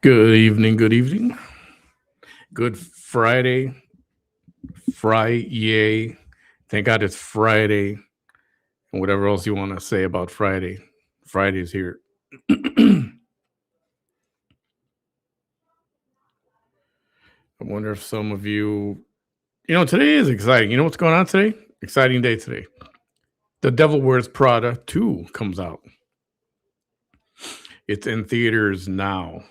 Good evening, good evening. Good Friday. Friday. Thank God it's Friday. And whatever else you want to say about Friday. Friday's here. I wonder if some of you, today is exciting. You know what's going on today? Exciting day today. The Devil Wears Prada 2 comes out. It's in theaters now.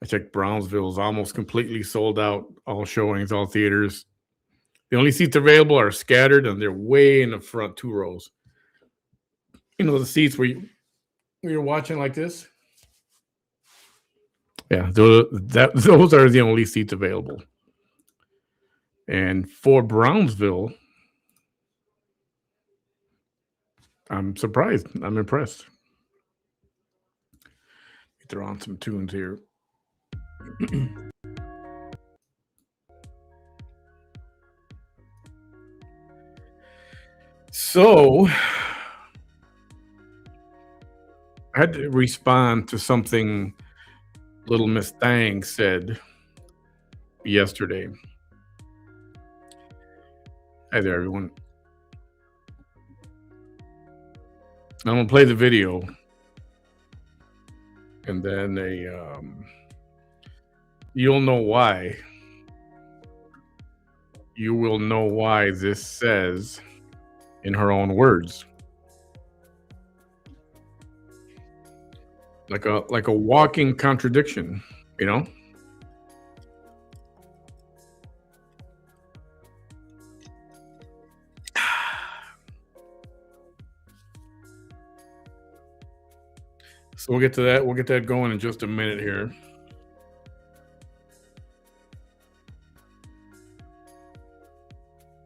I checked Brownsville is almost completely sold out. All showings, all theaters. The only seats available are scattered, and they're way in the front 2 rows. The seats where you're watching like this. Yeah, those are the only seats available. And for Brownsville, I'm surprised. I'm impressed. Throw on some tunes here. So, I had to respond to something Little Miss Thang said yesterday. Hi there, everyone. I'm going to play the video. And then you'll know why. You will know why this says in her own words. Like a walking contradiction, So we'll get to that. We'll get that going in just a minute here.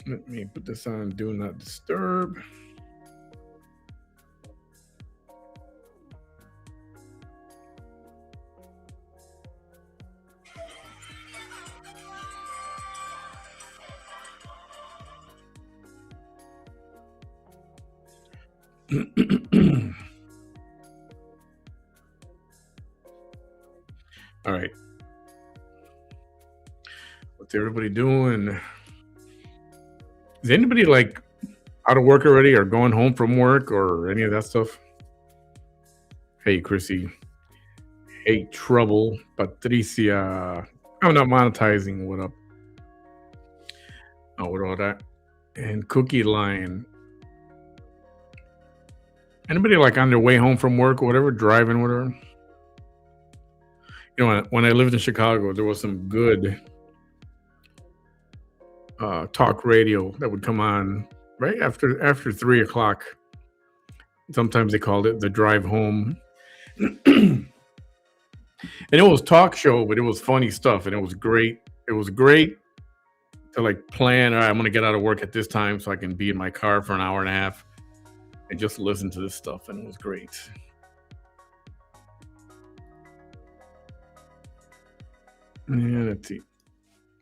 Let me put this on Do Not Disturb. All right. What's everybody doing? Is anybody out of work already or going home from work or any of that stuff? Hey, Chrissy. Hey, Trouble, Patricia. I'm not monetizing. What up? Oh, what all that? And Cookie Lion. Anybody like on their way home from work or whatever, driving, whatever? You know, when I lived in Chicago, there was some good talk radio that would come on right after 3 o'clock. Sometimes they called it the drive home. And it was talk show, but it was funny stuff, and it was great. It was great to like plan. All right, I'm gonna get out of work at this time so I can be in my car for an hour and a half and just listen to this stuff, and it was great. Yeah, let's see.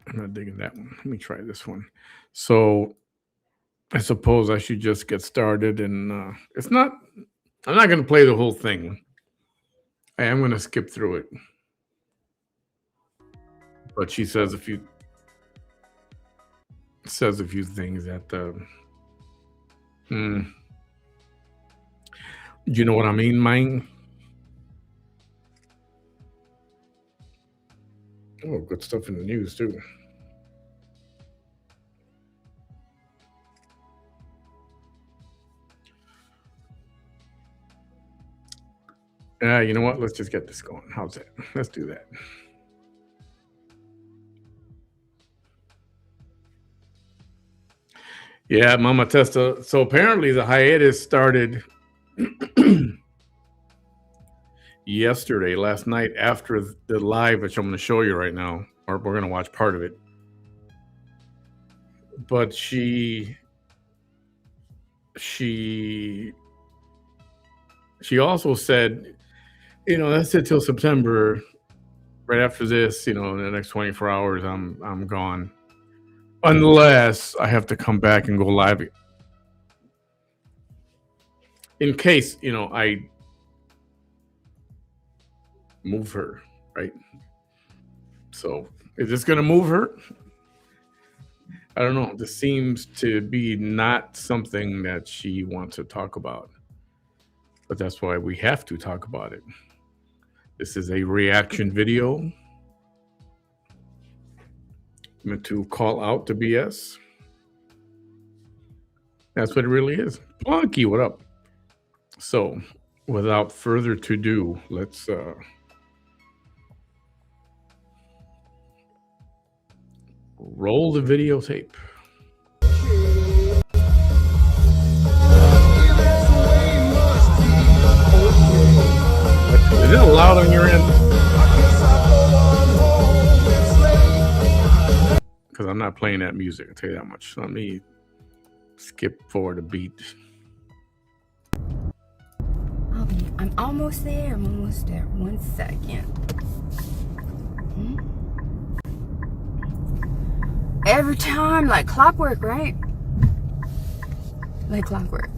I'm not digging that one. Let me try this one. So I suppose I should just get started, and it's not. I'm not gonna play the whole thing. I am gonna skip through it, but she says a few things that. Hmm, you know what I mean, mine? Oh, good stuff in the news too. You know what? Let's just get this going. How's that? Let's do that. Yeah, Mama Testa. So apparently the hiatus started yesterday, last night, after the live, which I'm going to show you right now, or we're going to watch part of it. But she also said, that's it till September. Right after this, in the next 24 hours, I'm gone, unless I have to come back and go live in case I move her, right? So is this going to move her? I don't know. This seems to be not something that she wants to talk about, but that's why we have to talk about it. This is a reaction video meant to call out the BS. That's what it really is. Plunky, what up? So, without further to do, let's roll the videotape. Is it loud on your end? Because I'm not playing that music, I'll tell you that much. Let me skip forward a beat. I'm almost there. 1 second. Every time, like clockwork, right? Like clockwork.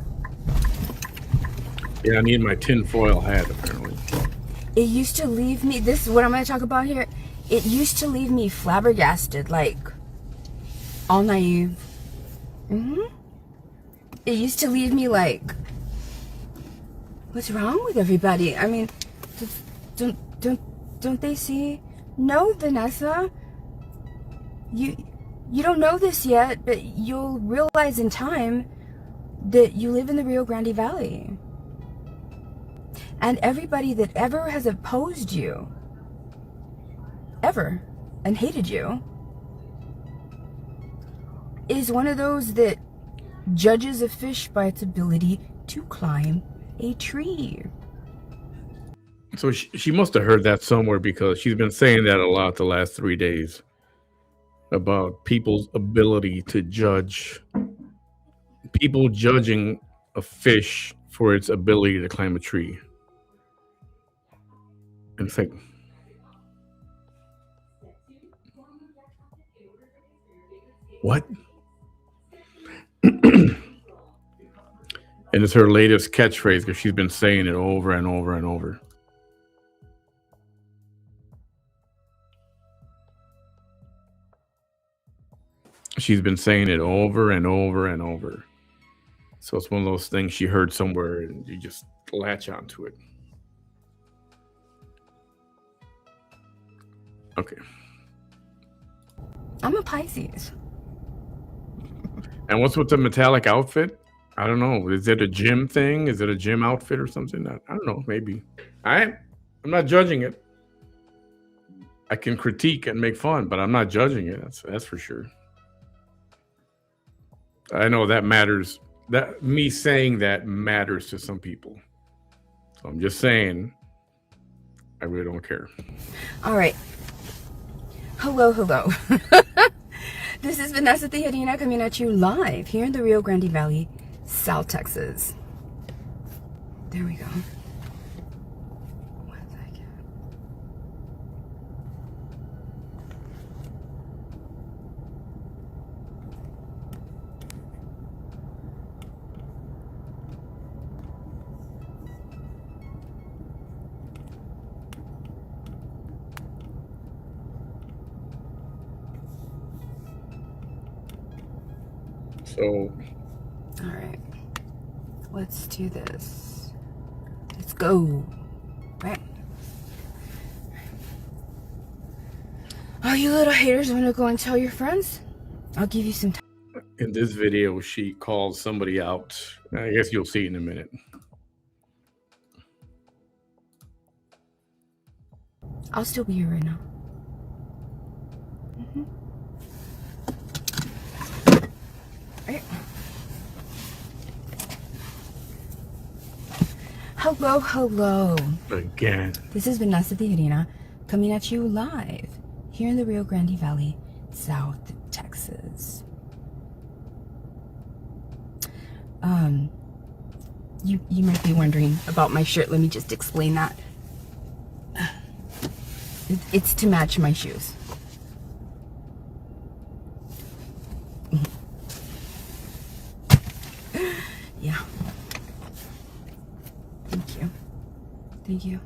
Yeah, I need my tinfoil hat, apparently. It used to leave me, this is what I'm going to talk about here. It used to leave me flabbergasted, like, all naive. It used to leave me like, what's wrong with everybody? I mean, don't they see? No, Vanessa. You don't know this yet, but you'll realize in time that you live in the Rio Grande Valley. And everybody that ever has opposed you, ever, and hated you, is one of those that judges a fish by its ability to climb a tree. So she must have heard that somewhere, because she's been saying that a lot the last 3 days about people's ability to judge, people judging a fish for its ability to climb a tree. And it's like, what? And it's her latest catchphrase, because she's been saying it over and over and over. She's been saying it over and over and over. So it's one of those things she heard somewhere and you just latch onto it. Okay. I'm a Pisces. And what's with the metallic outfit? I don't know. Is it a gym thing? Is it a gym outfit or something? I don't know. Maybe. I'm not judging it. I can critique and make fun, but I'm not judging it. That's for sure. I know that matters. That me saying that matters to some people. So I'm just saying, I really don't care. All right. Hello. This is Vanessa Tijerina coming at you live here in the Rio Grande Valley, South Texas. There we go. One second. So, all right, let's do this. Let's go. Right. Oh, you little haters want to go and tell your friends? I'll give you some time. in this video, she calls somebody out. I guess you'll see in a minute. I'll still be here right now. Right. Hello. Again. This is Vanessa Tijerina coming at you live here in the Rio Grande Valley, South Texas. You might be wondering about my shirt. Let me just explain that. It's to match my shoes. Yeah. Thank you.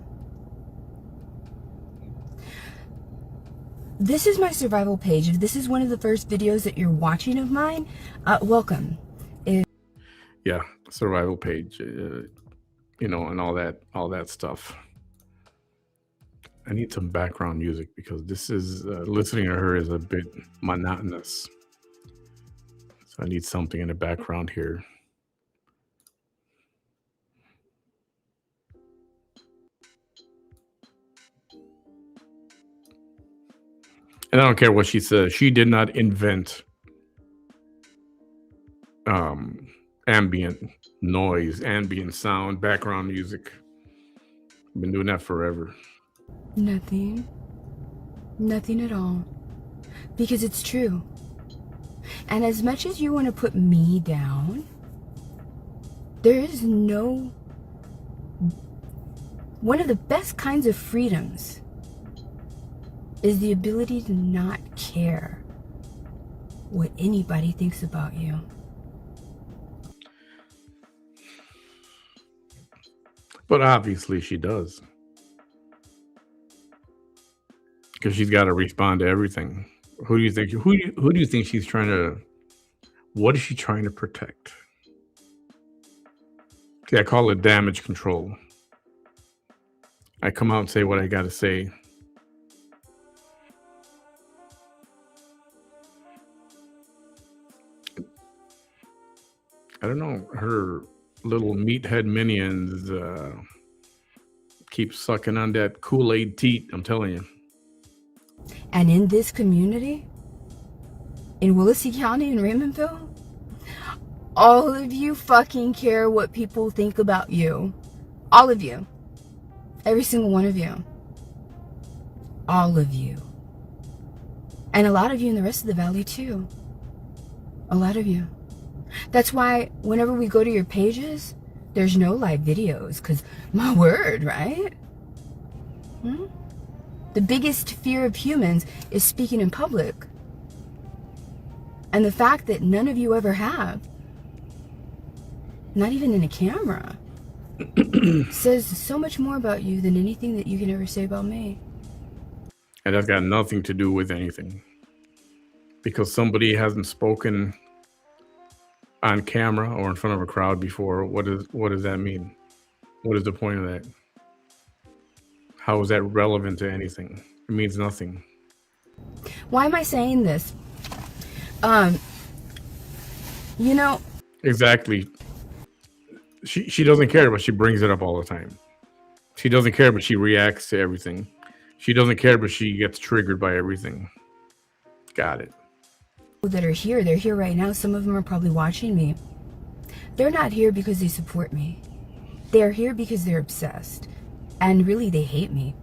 This is my survival page. If this is one of the first videos that you're watching of mine, welcome. Yeah, survival page, and all that stuff. I need some background music because this is listening to her is a bit monotonous. So I need something in the background here. And I don't care what she says. She did not invent ambient noise, ambient sound, background music. I've been doing that forever. Nothing at all, because it's true. And as much as you want to put me down, there is no... One of the best kinds of freedoms is the ability to not care what anybody thinks about you. But obviously she does. Because she's got to respond to everything. Who do you think she's trying to... What is she trying to protect? See, I call it damage control. I come out and say what I got to say. I don't know. Her little meathead minions keep sucking on that Kool-Aid teat, I'm telling you. And in this community, in Willacy County in Raymondville, all of you fucking care what people think about you. All of you. Every single one of you. All of you. And a lot of you in the rest of the valley too. A lot of you. That's why whenever we go to your pages, there's no live videos, because my word, right? The biggest fear of humans is speaking in public. And the fact that none of you ever have, not even in a camera, says so much more about you than anything that you can ever say about me. And that's got nothing to do with anything. Because somebody hasn't spoken on camera or in front of a crowd before, what does that mean? What is the point of that? How is that relevant to anything? It means nothing. Why am I saying this? You know, Exactly. She doesn't care, but she brings it up all the time. She doesn't care, but she reacts to everything. She doesn't care, but she gets triggered by everything. Got it. that are here, they're here right now. Some of them are probably watching me. They're not here because they support me. They're here because they're obsessed. And really, they hate me.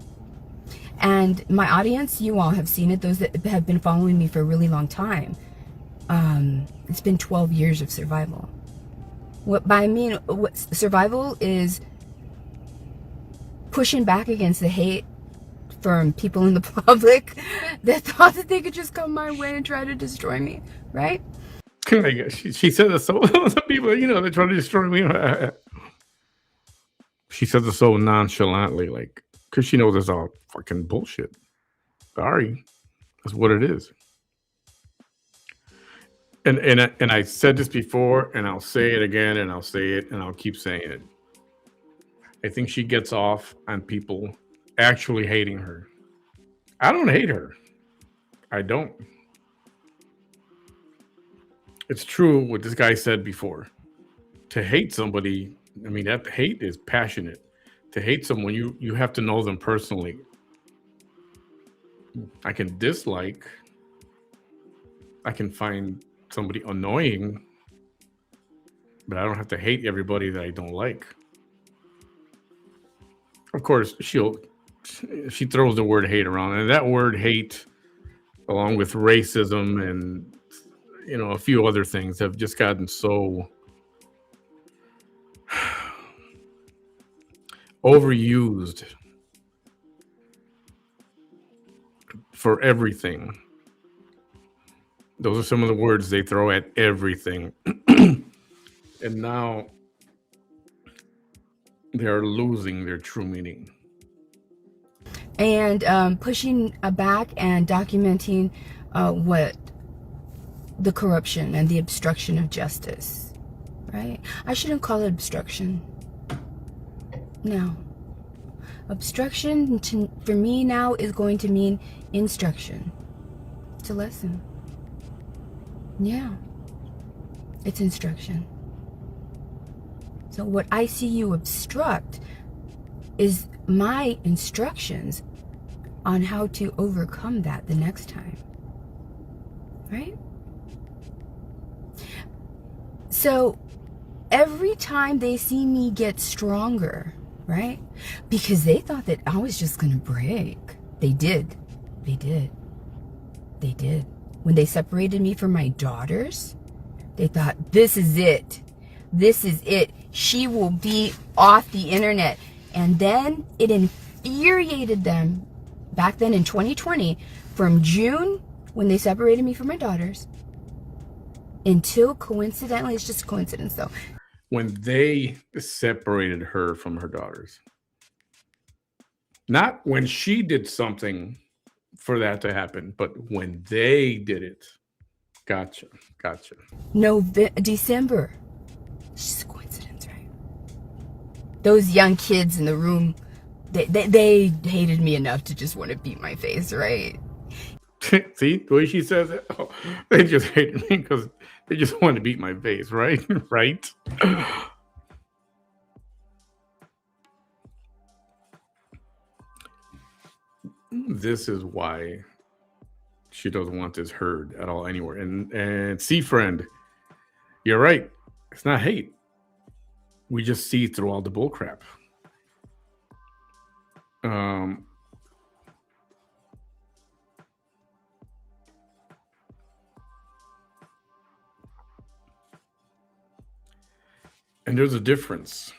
And my audience, you all have seen it, those that have been following me for a really long time. It's been 12 years of survival. What survival is pushing back against the hate from people in the public that thought that they could just come my way and try to destroy me, right? She said it so. Some people, they try to destroy me. She says it so nonchalantly, like, because she knows it's all fucking bullshit. Sorry, that's what it is. And I said this before, and I'll say it again, and I'll say it, and I'll keep saying it. I think she gets off on people actually hating her. I don't hate her. I don't. It's true what this guy said before. To hate somebody, I mean, that hate is passionate. To hate someone, you have to know them personally. I can dislike. I can find somebody annoying, but I don't have to hate everybody that I don't like. Of course, she throws the word hate around, and that word hate, along with racism and a few other things, have just gotten so overused for everything. Those are some of the words they throw at everything. And now they're losing their true meaning. And pushing back and documenting what the corruption and the obstruction of justice, right? I shouldn't call it obstruction. No. Obstruction for me now is going to mean instruction. It's a lesson. Yeah. It's instruction. So what I see you obstruct is my instructions on how to overcome that the next time. Right? So every time they see me get stronger, right? Because they thought that I was just going to break. They did. They did. They did. When they separated me from my daughters, they thought, this is it. This is it. She will be off the internet. And then it infuriated them back then in 2020, from June, when they separated me from my daughters, until coincidentally, it's just a coincidence though, when they separated her from her daughters. Not when she did something for that to happen, but when they did it. Gotcha. December. It's just a coincidence, right? Those young kids in the room, they hated me enough to just want to beat my face, right? See the way she says it? Oh, they just hated me because they just wanted to beat my face, right? Right? This is why she doesn't want this heard at all anywhere. And see, friend, you're right. It's not hate. We just see through all the bullcrap. And there's a difference.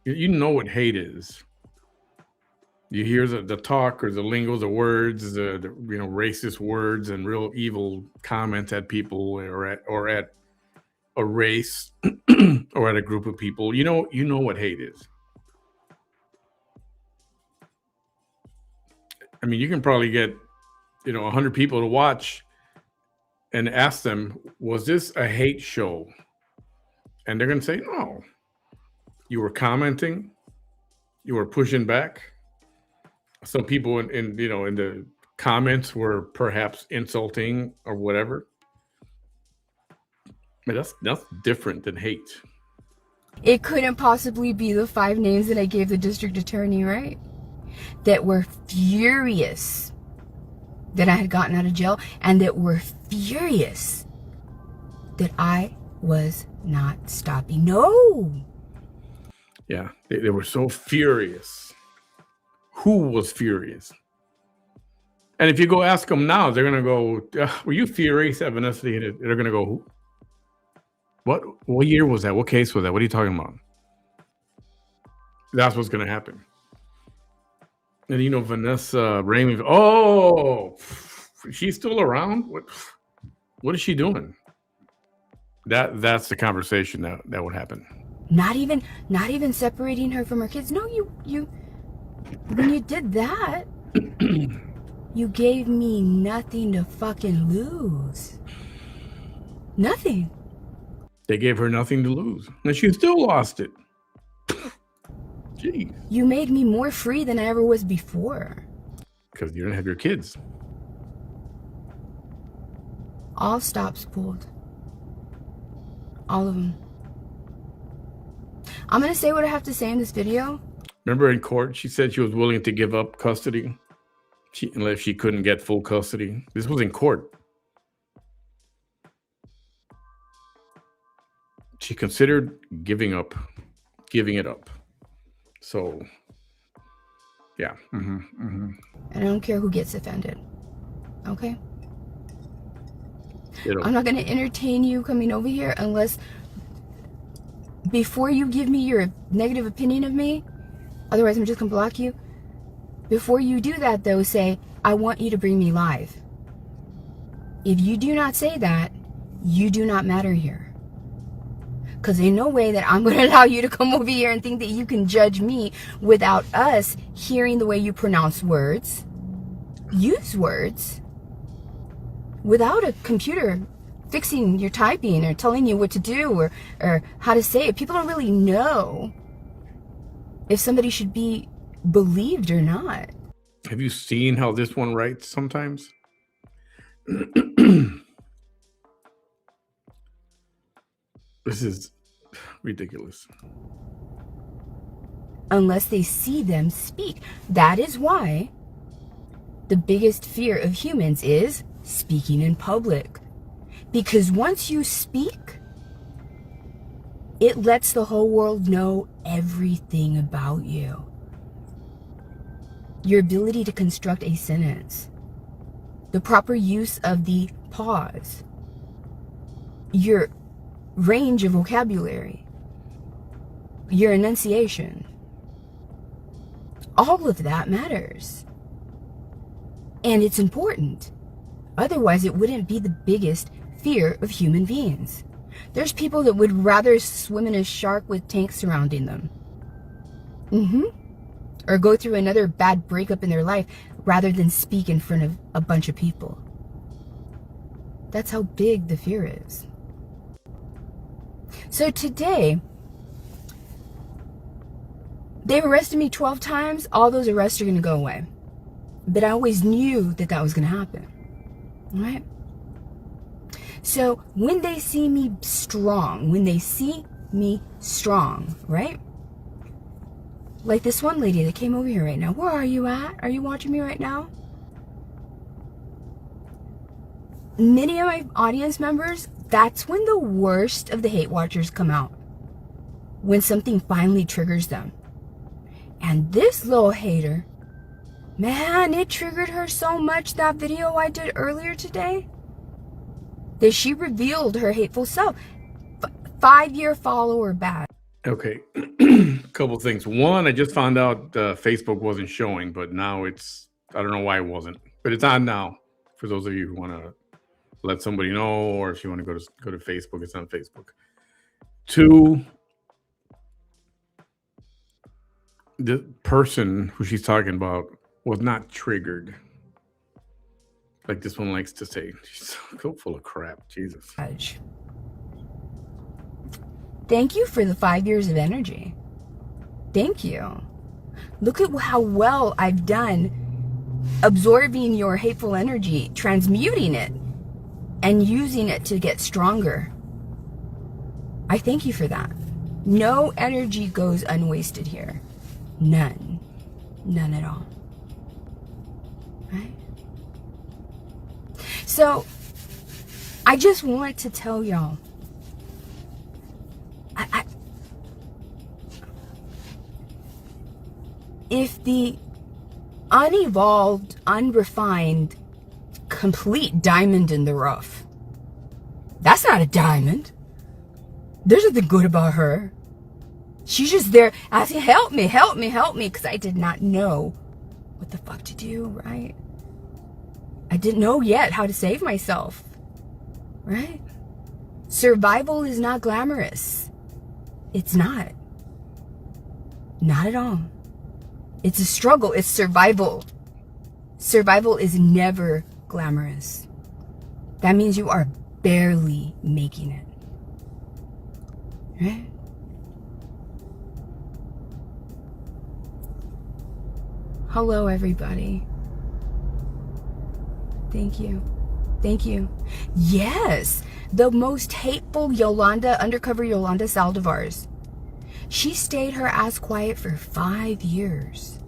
You know what hate is. You hear the talk or the lingo, the words, the racist words and real evil comments at people or at a race or at a group of people. You know what hate is. I mean, you can probably get 100 people to watch and ask them, was this a hate show? And they're going to say, no. You were commenting. You were pushing back. Some people in the comments were perhaps insulting or whatever. But that's different than hate. It couldn't possibly be the 5 names that I gave the district attorney, right? That were furious that I had gotten out of jail, and that were furious that I was not stopping. No. Yeah, they were so furious. Who was furious? And if you go ask them now, they're going to go, were you furious at Vanessa? They're going to go, who? What year was that? What case was that? What are you talking about? That's what's going to happen. And you know, Vanessa Raymond, oh, she's still around? What is she doing? That's the conversation that would happen. Not even separating her from her kids. No, you when you did that, you gave me nothing to fucking lose. Nothing. They gave her nothing to lose, and she still lost it. Jeez. You made me more free than I ever was before. Because you don't have your kids. All stops pulled. All of them. I'm going to say what I have to say in this video. Remember in court, she said she was willing to give up custody unless she couldn't get full custody. This was in court. She considered giving it up. So, yeah. And I don't care who gets offended. Okay? I'm not going to entertain you coming over here unless, before you give me your negative opinion of me, otherwise I'm just going to block you. Before you do that, though, say, I want you to bring me live. If you do not say that, you do not matter here. Because there's no way that I'm going to allow you to come over here and think that you can judge me without us hearing the way you pronounce words, use words, without a computer fixing your typing or telling you what to do or how to say it. People don't really know if somebody should be believed or not. Have you seen how this one writes sometimes? This is ridiculous. Unless they see them speak. That is why the biggest fear of humans is speaking in public. Because once you speak, it lets the whole world know everything about you. Your ability to construct a sentence, the proper use of the pause, your range of vocabulary, your enunciation, all of that matters. And it's important. Otherwise, it wouldn't be the biggest fear of human beings. There's people that would rather swim in a shark with tanks surrounding them. Or go through another bad breakup in their life rather than speak in front of a bunch of people. That's how big the fear is. So today, they've arrested me 12 times. All those arrests are going to go away. But I always knew that that was going to happen. All right? So when they see me strong, right? Like this one lady that came over here right now. Where are you at? Are you watching me right now? Many of my audience members, that's when the worst of the hate watchers come out. When something finally triggers them. And this little hater, man, it triggered her so much, that video I did earlier today, that she revealed her hateful self. 5-year follower back. Okay, couple things. One, I just found out Facebook wasn't showing, but now it's, I don't know why it wasn't, but it's on now. For those of you who want to let somebody know, or if you want to go to Facebook, it's on Facebook. 2, the person who she's talking about was not triggered. Like this one likes to say. She's so full of crap. Jesus. Thank you for the 5 years of energy. Thank you. Look at how well I've done absorbing your hateful energy, transmuting it, and using it to get stronger. I thank you for that. No energy goes unwasted here. None. None at all. Right? So, I just want to tell y'all, if the unevolved, unrefined, complete diamond in the rough, that's not a diamond. There's nothing good about her. She's just there asking, help me, help me, help me, because I did not know what the fuck to do, right? I didn't know yet how to save myself, right? Survival is not glamorous. It's not. Not at all. It's a struggle. It's survival. Survival is never glamorous. That means you are barely making it. Right? Hello, everybody. Thank you. Thank you. Yes, the most hateful Yolanda, undercover Yolanda Saldivars. She stayed her ass quiet for 5 years.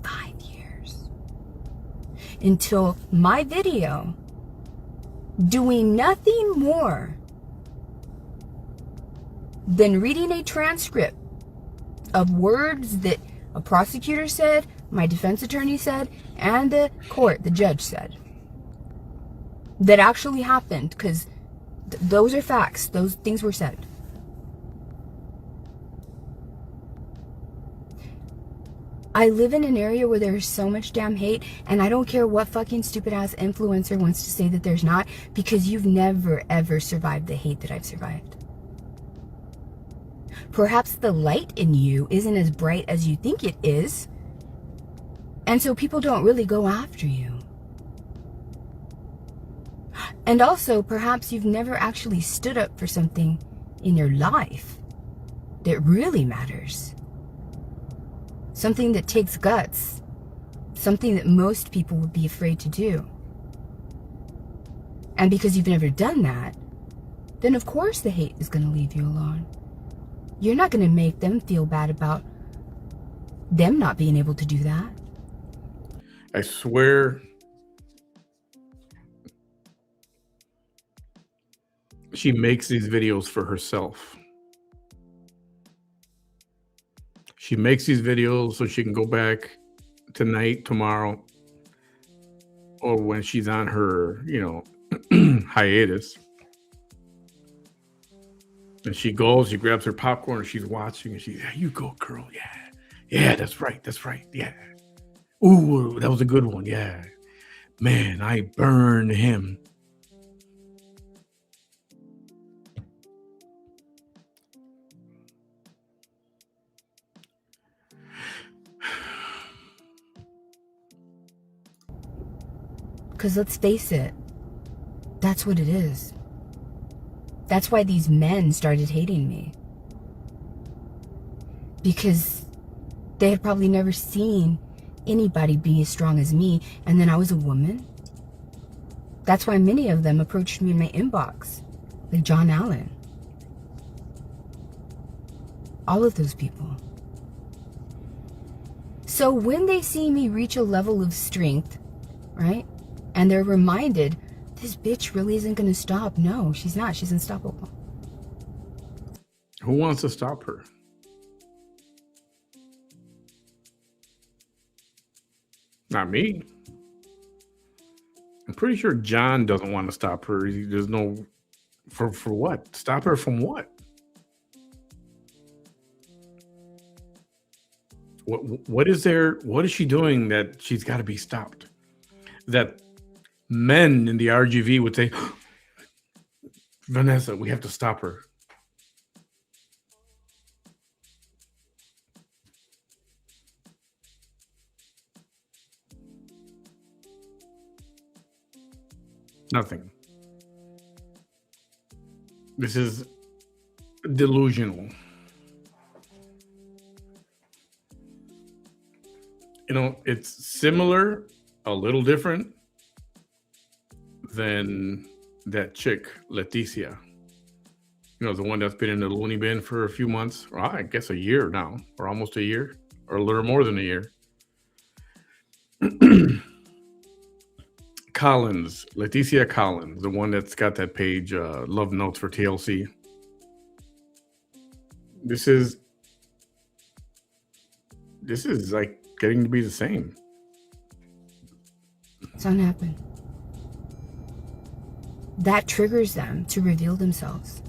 5 years. Until my video, doing nothing more than reading a transcript of words that a prosecutor said, my defense attorney said, and the court, the judge said, that actually happened, because those are facts. Those things were said. I live in an area where there's so much damn hate, and I don't care what fucking stupid ass influencer wants to say that there's not, because you've never ever survived the hate that I've survived. Perhaps the light in you isn't as bright as you think it is, and so people don't really go after you. And also, perhaps you've never actually stood up for something in your life that really matters. Something that takes guts. Something that most people would be afraid to do. And because you've never done that, then of course the hate is going to leave you alone. You're not going to make them feel bad about them not being able to do that. I swear she makes these videos for herself. She makes these videos so she can go back tonight, tomorrow, or when she's on her, hiatus. And she goes, she grabs her popcorn, and she's watching, and she's, yeah, you go, girl, yeah. Yeah, that's right, yeah. Ooh, that was a good one, yeah. Man, I burned him. Because let's face it, that's what it is. That's why these men started hating me. Because they had probably never seen anybody be as strong as me, and then I was a woman. That's why many of them approached me in my inbox, like John Allen. All of those people. So when they see me reach a level of strength, right? And they're reminded, this bitch really isn't going to stop. No, she's not. She's unstoppable. Who wants to stop her? Not me. I'm pretty sure John doesn't want to stop her. There's no... For what? Stop her from what? What is there? What is she doing that she's got to be stopped? That men in the RGV would say, Vanessa, we have to stop her. Nothing. This is delusional. It's similar, a little different than that chick, Leticia. The one that's been in the loony bin for a few months, or I guess a year now, or almost a year, or a little more than a year. Collins, Leticia Collins, the one that's got that page, Love Notes for TLC. This is like getting to be the same. It's unhappened. That triggers them to reveal themselves.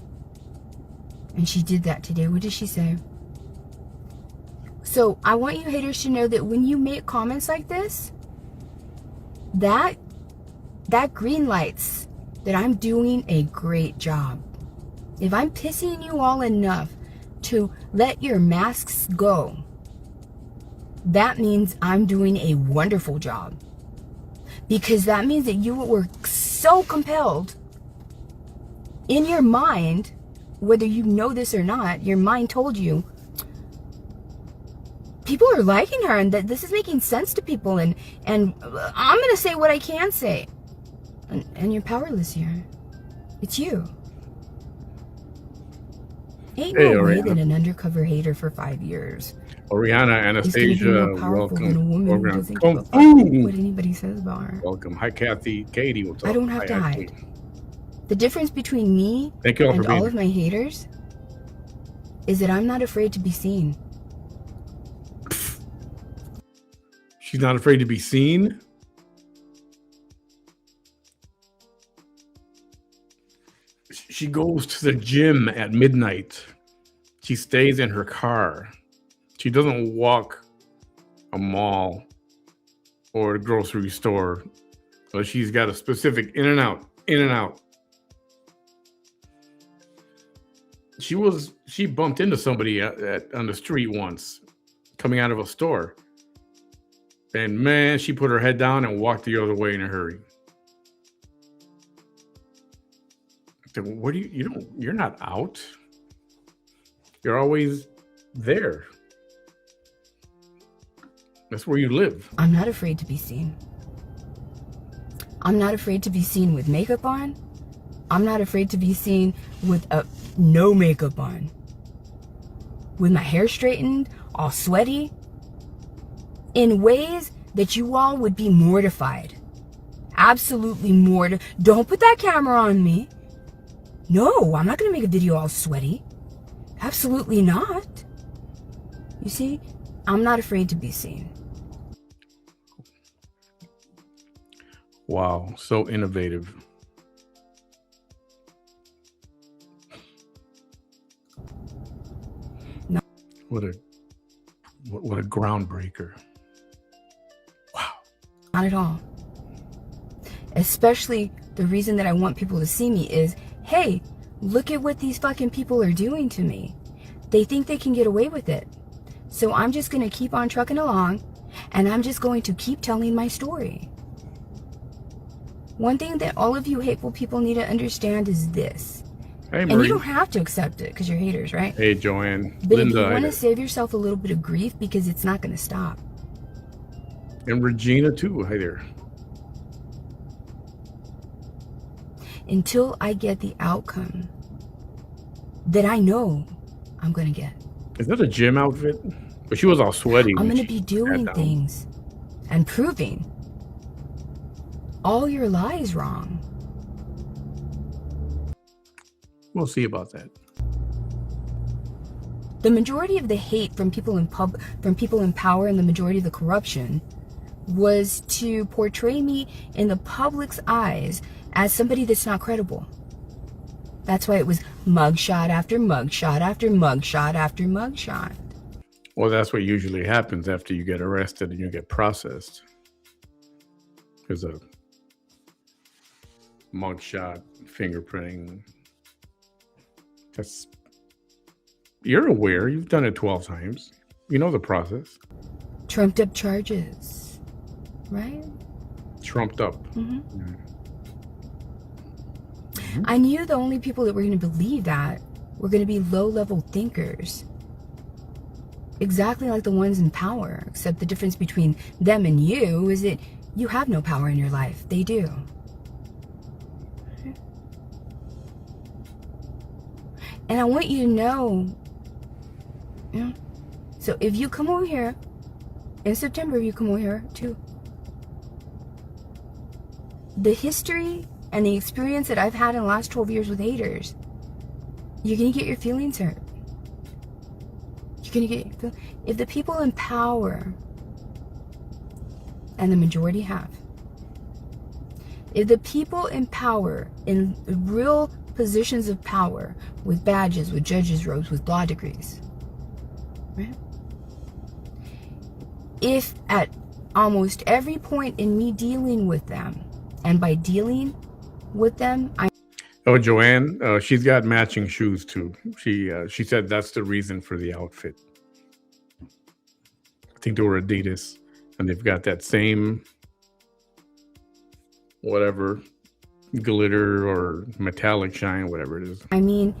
And she did that today. What did she say? So I want you haters to know that when you make comments like this, that green lights that I'm doing a great job. If I'm pissing you all enough to let your masks go, that means I'm doing a wonderful job. Because that means that you were so compelled in your mind, whether you know this or not, your mind told you, people are liking her and that this is making sense to people, and I'm going to say what I can say. And you're powerless here. It's you. Ain't no way that an undercover hater for 5 years Oriana Anastasia, is gonna be more powerful than a woman who doesn't give a fuck what anybody says about her. Welcome. Hi, Kathy. Katie, what's up? I don't have to hide. The difference between me and all of my haters is that I'm not afraid to be seen. She's not afraid to be seen? She goes to the gym at midnight. She stays in her car. She doesn't walk a mall or a grocery store. But she's got a specific in and out. She bumped into somebody on the street once, coming out of a store. And man, she put her head down and walked the other way in a hurry. What do you're not out. You're always there. That's where you live. I'm not afraid to be seen. I'm not afraid to be seen with makeup on. I'm not afraid to be seen with no makeup on. With my hair straightened, all sweaty. In ways that you all would be mortified. Absolutely mortified. Don't put that camera on me. No, I'm not going to make a video all sweaty. Absolutely not. You see, I'm not afraid to be seen. Wow, so innovative. No. What a groundbreaker. Wow. Not at all. Especially the reason that I want people to see me is, hey, look at what these fucking people are doing to me. They think they can get away with it. So I'm just going to keep on trucking along, and I'm just going to keep telling my story. One thing that all of you hateful people need to understand is this. Hey, and you don't have to accept it because you're haters, right? Hey, Joanne. But Linda, if you want to save yourself a little bit of grief, because it's not going to stop. And Regina, too. Hi there. Until I get the outcome that I know I'm going to get. Is that a gym outfit? But she was all sweaty. I'm going to be doing things and proving all your lies wrong. We'll see about that. The majority of the hate from people in power, and the majority of the corruption was to portray me in the public's eyes as somebody that's not credible. That's why it was mugshot after mugshot after mugshot after mugshot. Well, that's what usually happens after you get arrested and you get processed. There's a mugshot, fingerprinting. You're aware. You've done it 12 times. You know the process. Trumped up charges, right? Trumped up. Mm-hmm. Mm-hmm. I knew the only people that were going to believe that were going to be low-level thinkers. exactly like the ones in power, except the difference between them and you is that you have no power in your life. They do. And I want you to know, you know, so if you come over here in September, you come over here too. The history and the experience that I've had in the last 12 years with haters, you're going to get your feelings hurt. You're going to get, if the people in power, and the majority have, if the people in power, in real positions of power, with badges, with judges' robes, with law degrees, right? If at almost every point in me dealing with them, and by dealing with them, Oh, Joanne, she's got matching shoes too. She said that's the reason for the outfit. I think they were Adidas, and they've got that same whatever glitter or metallic shine, whatever it is. I mean,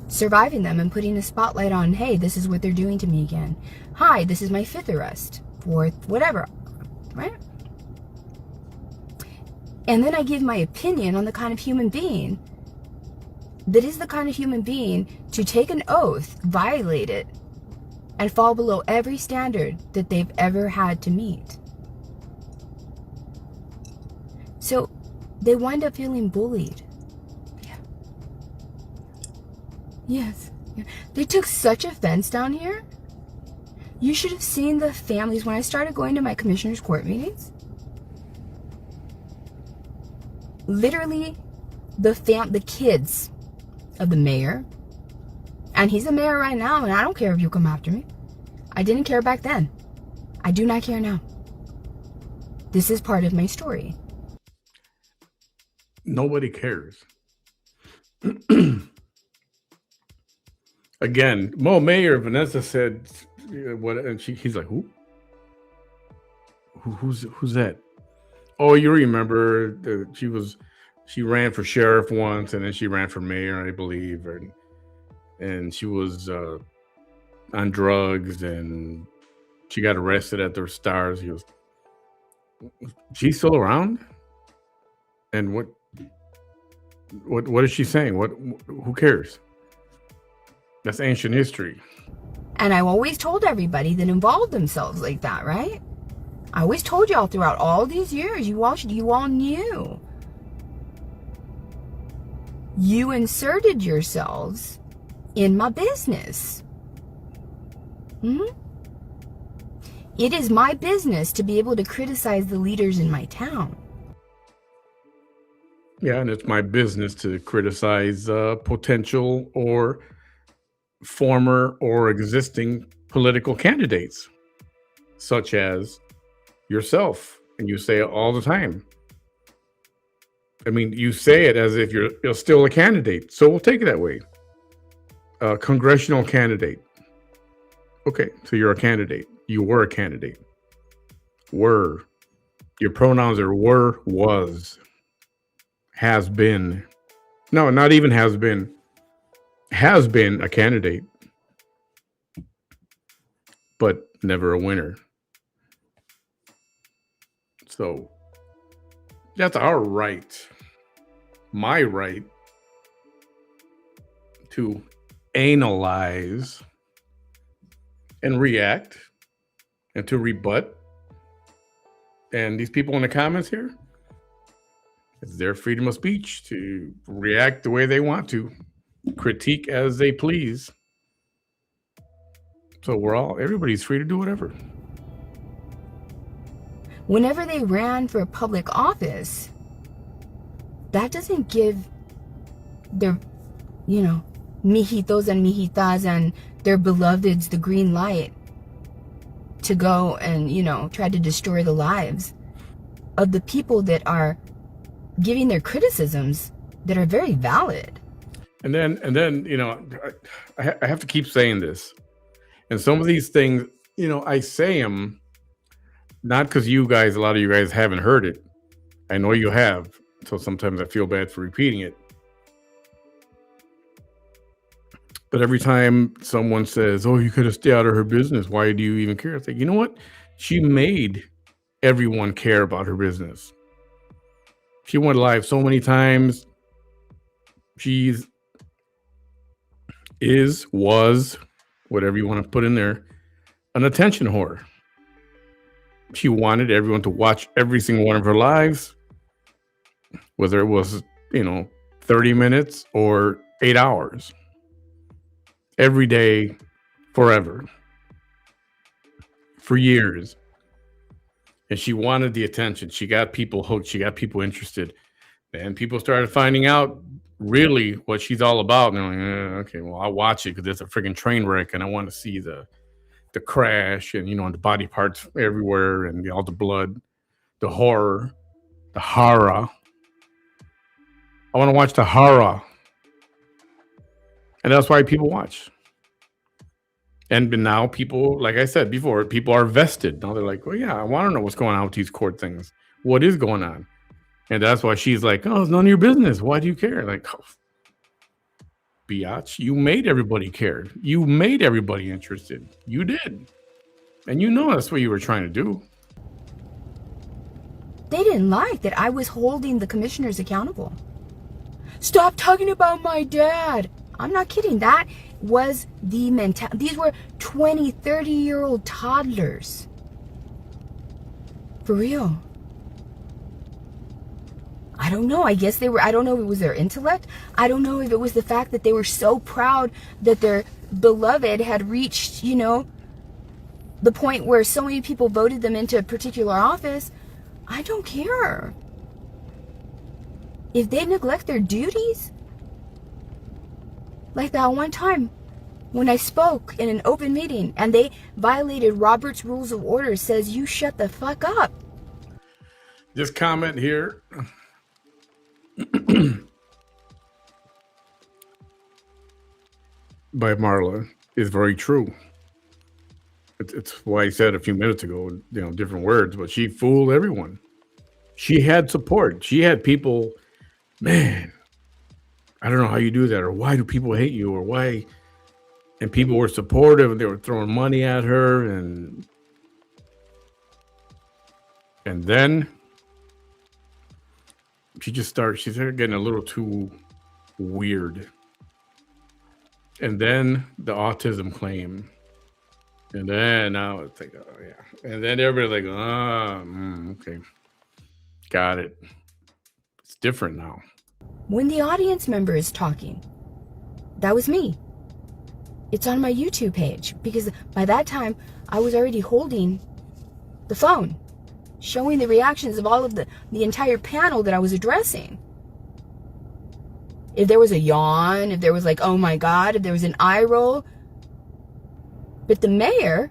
surviving them and putting a spotlight on, hey, this is what they're doing to me again. Hi, this is my 5th arrest, 4th, whatever, right? And then I give my opinion on the kind of human being that is the kind of human being to take an oath, violate it, and fall below every standard that they've ever had to meet. So they wind up feeling bullied. Yeah. Yes. Yeah. They took such offense down here. You should have seen the families when I started going to my commissioner's court meetings. Literally, the kids of the mayor, and he's a mayor right now, and I don't care if you come after me. I didn't care back then. I do not care now. This is part of my story. Nobody cares. Again, Mayor Vanessa said what, and he's like, who's that? Oh, you remember she ran for sheriff once, and then she ran for mayor, I believe, and she was on drugs, and she got arrested at the Stars. He goes, she's still around, and what is she saying? Who cares? That's ancient history. And I always told everybody that involved themselves like that, right? I always told y'all throughout all these years, you all knew. You inserted yourselves in my business. It is my business to be able to criticize the leaders in my town. Yeah, and it's my business to criticize potential or former or existing political candidates, such as yourself. And you say it all the time. I mean, you say it as if you're still a candidate. So we'll take it that way. Congressional candidate. Okay, so you're a candidate. You were a candidate. Were. Your pronouns are were, was, has been. No, not even has been. Has been a candidate, but never a winner. So that's our right, my right, to analyze and react and to rebut. And these people in the comments here, it's their freedom of speech to react the way they want to, critique as they please. So everybody's free to do whatever. Whenever they ran for public office, that doesn't give their, mijitos and mijitas and their beloveds the green light to go and, try to destroy the lives of the people that are giving their criticisms that are very valid. And then, I have to keep saying this. And some of these things, I say them not because a lot of you guys haven't heard it. I know you have. So sometimes I feel bad for repeating it. But every time someone says, "Oh, you could have stayed out of her business. Why do you even care?" It's like, you know what? She made everyone care about her business. She went live so many times. She's was, whatever you want to put in there, an attention whore. She wanted everyone to watch every single one of her lives, whether it was, 30 minutes or 8 hours. Every day, forever, for years. And she wanted the attention. She got people hooked. She got people interested. And people started finding out really what she's all about. And they're like, okay, well, I'll watch it because it's a freaking train wreck and I want to see the crash and, the body parts everywhere and all the blood, the horror, the horror. I want to watch the horror. And that's why people watch. And now people, like I said before, people are vested. Now they're like, well, yeah, I want to know what's going on with these court things. What is going on? And that's why she's like, oh, it's none of your business. Why do you care? Like, oh, biatch, you made everybody care. You made everybody interested. You did. And that's what you were trying to do. They didn't like that I was holding the commissioners accountable. Stop talking about my dad. I'm not kidding. That was the mentality. These were 20, 30-year-old toddlers. For real. I don't know. I guess I don't know if it was their intellect. I don't know if it was the fact that they were so proud that their beloved had reached, the point where so many people voted them into a particular office. I don't care. If they neglect their duties, like that one time when I spoke in an open meeting and they violated Robert's Rules of Order, says you shut the fuck up. This comment here by Marla is very true. It's why I said a few minutes ago, different words, but she fooled everyone. She had support. She had people, man, I don't know how you do that, or why do people hate you, or why? And people were supportive, and they were throwing money at her, and then she started getting a little too weird. And then the autism claim. And then now it's like, oh yeah. And then everybody's like, okay. Got it. It's different now. When the audience member is talking, that was me. It's on my YouTube page because by that time I was already holding the phone, showing the reactions of all of the entire panel that I was addressing. If there was a yawn, if there was like, oh my God, if there was an eye roll. But the mayor,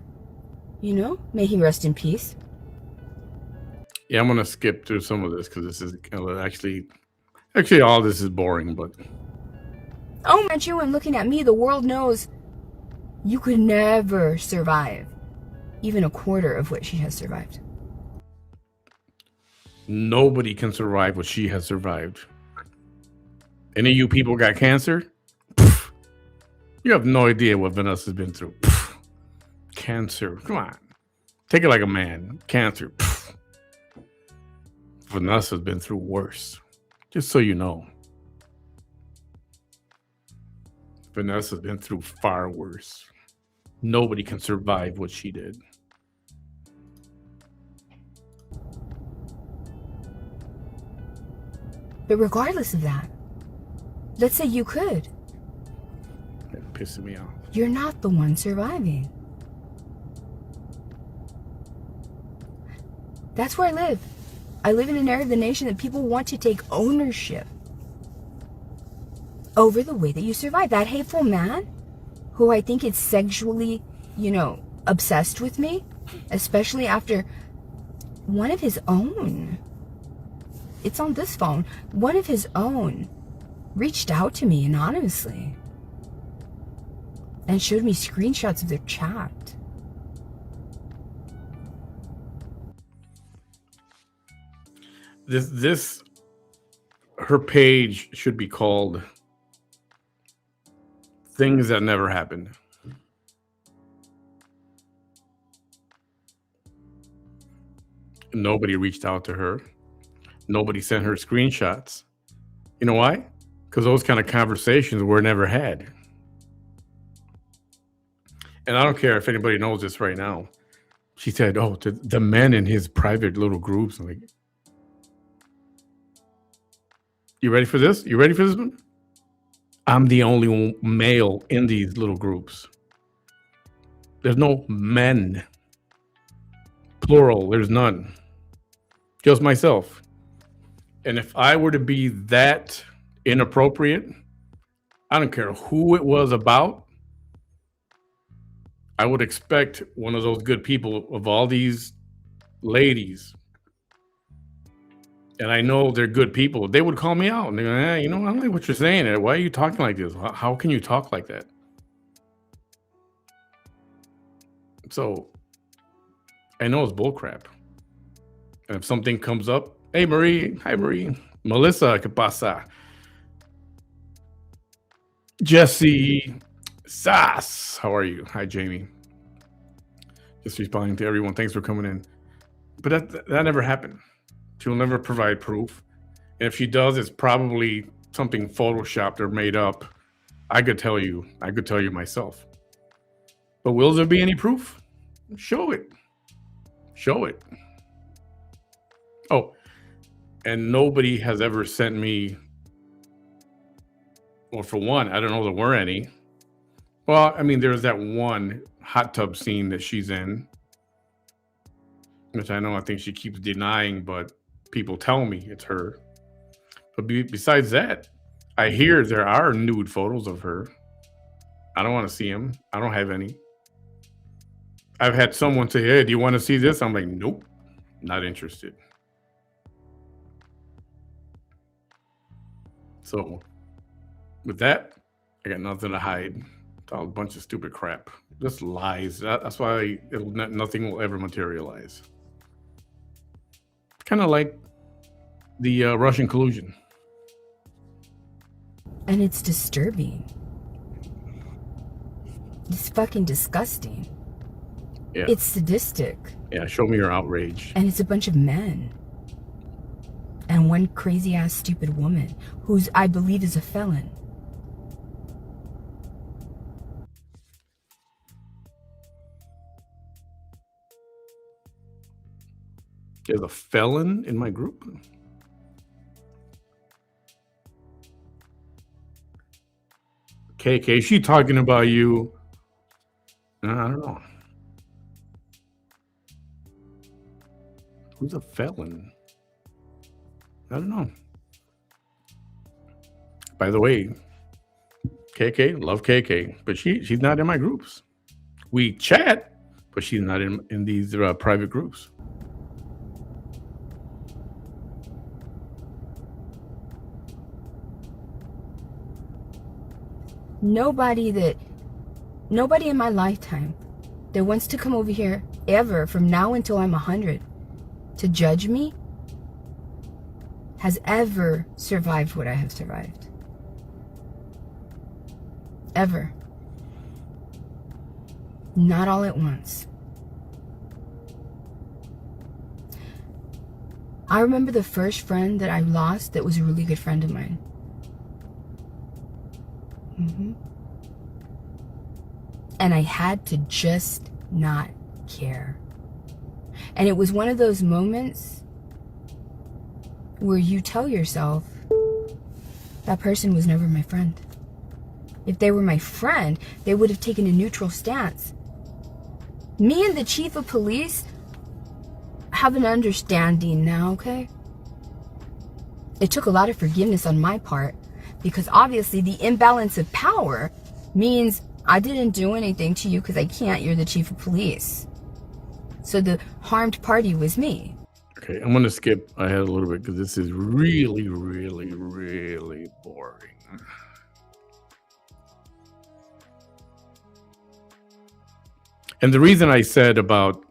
may he rest in peace. Yeah, I'm going to skip through some of this because this is actually all this is boring, but. Oh, at you and looking at me, the world knows you could never survive even a quarter of what she has survived. Nobody can survive what she has survived. Any of you people got cancer? Pfft. You have no idea what Vanessa's been through. Pfft. Cancer. Come on. Take it like a man. Cancer. Pfft. Vanessa's been through worse. Just so you know. Vanessa's been through far worse. Nobody can survive what she did. But regardless of that, let's say you could. It's pissing me off. You're not the one surviving. That's where I live. I live in an area of the nation that people want to take ownership over the way that you survive. That hateful man who I think is sexually, obsessed with me, especially after one of his own, it's on this phone, one of his own reached out to me anonymously and showed me screenshots of their chat. Her page should be called things that never happened. Nobody reached out to her. Nobody sent her screenshots. You know why? Because those kind of conversations were never had. And I don't care if anybody knows this right now. She said, oh, to the men in his private little groups. I'm like, you ready for this? You ready for this one? I'm the only male in these little groups. There's no men. Plural, there's none. Just myself. And if I were to be that inappropriate, I don't care who it was about, I would expect one of those good people of all these ladies, and I know they're good people, they would call me out and they're going, you know, I don't like what you're saying. Why are you talking like this? How can you talk like that? So I know it's bullcrap. And if something comes up, hey, Marie, hi, Marie. Melissa, ¿qué pasa? Jesse, Sass, how are you? Hi, Jamie. Just responding to everyone. Thanks for coming in. But that never happened. She'll never provide proof. And if she does, it's probably something photoshopped or made up. I could tell you myself. But will there be any proof? Show it. Show it. Oh, and nobody has ever sent me, well, for one, I don't know there were any. Well, I mean, there's that one hot tub scene that she's in, which I think she keeps denying, but people tell me it's her. But besides that, I hear there are nude photos of her. I don't want to see them. I don't have any. I've had someone say, hey, do you want to see this? I'm like, nope, not interested. So with that, I got nothing to hide. It's all a bunch of stupid crap. Just lies. That's why nothing will ever materialize. Kind of like the Russian collusion. And it's disturbing. It's fucking disgusting. Yeah. It's sadistic. Yeah, show me your outrage. And it's a bunch of men. And one crazy ass stupid woman who's, I believe, is a felon. There's a felon in my group? KK, she talking about you? I don't know. Who's a felon? I don't know. By the way, KK, love KK, but she's not in my groups. We chat, but she's not in these private groups. Nobody in my lifetime that wants to come over here ever from now until I'm 100 to judge me has ever survived what I have survived. Ever. Not all at once. I remember the first friend that I lost that was a really good friend of mine. And I had to just not care. And it was one of those moments where you tell yourself, that person was never my friend. If they were my friend, they would have taken a neutral stance. Me and the chief of police have an understanding now, okay? It took a lot of forgiveness on my part, because obviously the imbalance of power means I didn't do anything to you because I can't. You're the chief of police. So the harmed party was me. Okay, I'm going to skip ahead a little bit because this is really, really, really boring. And the reason I said about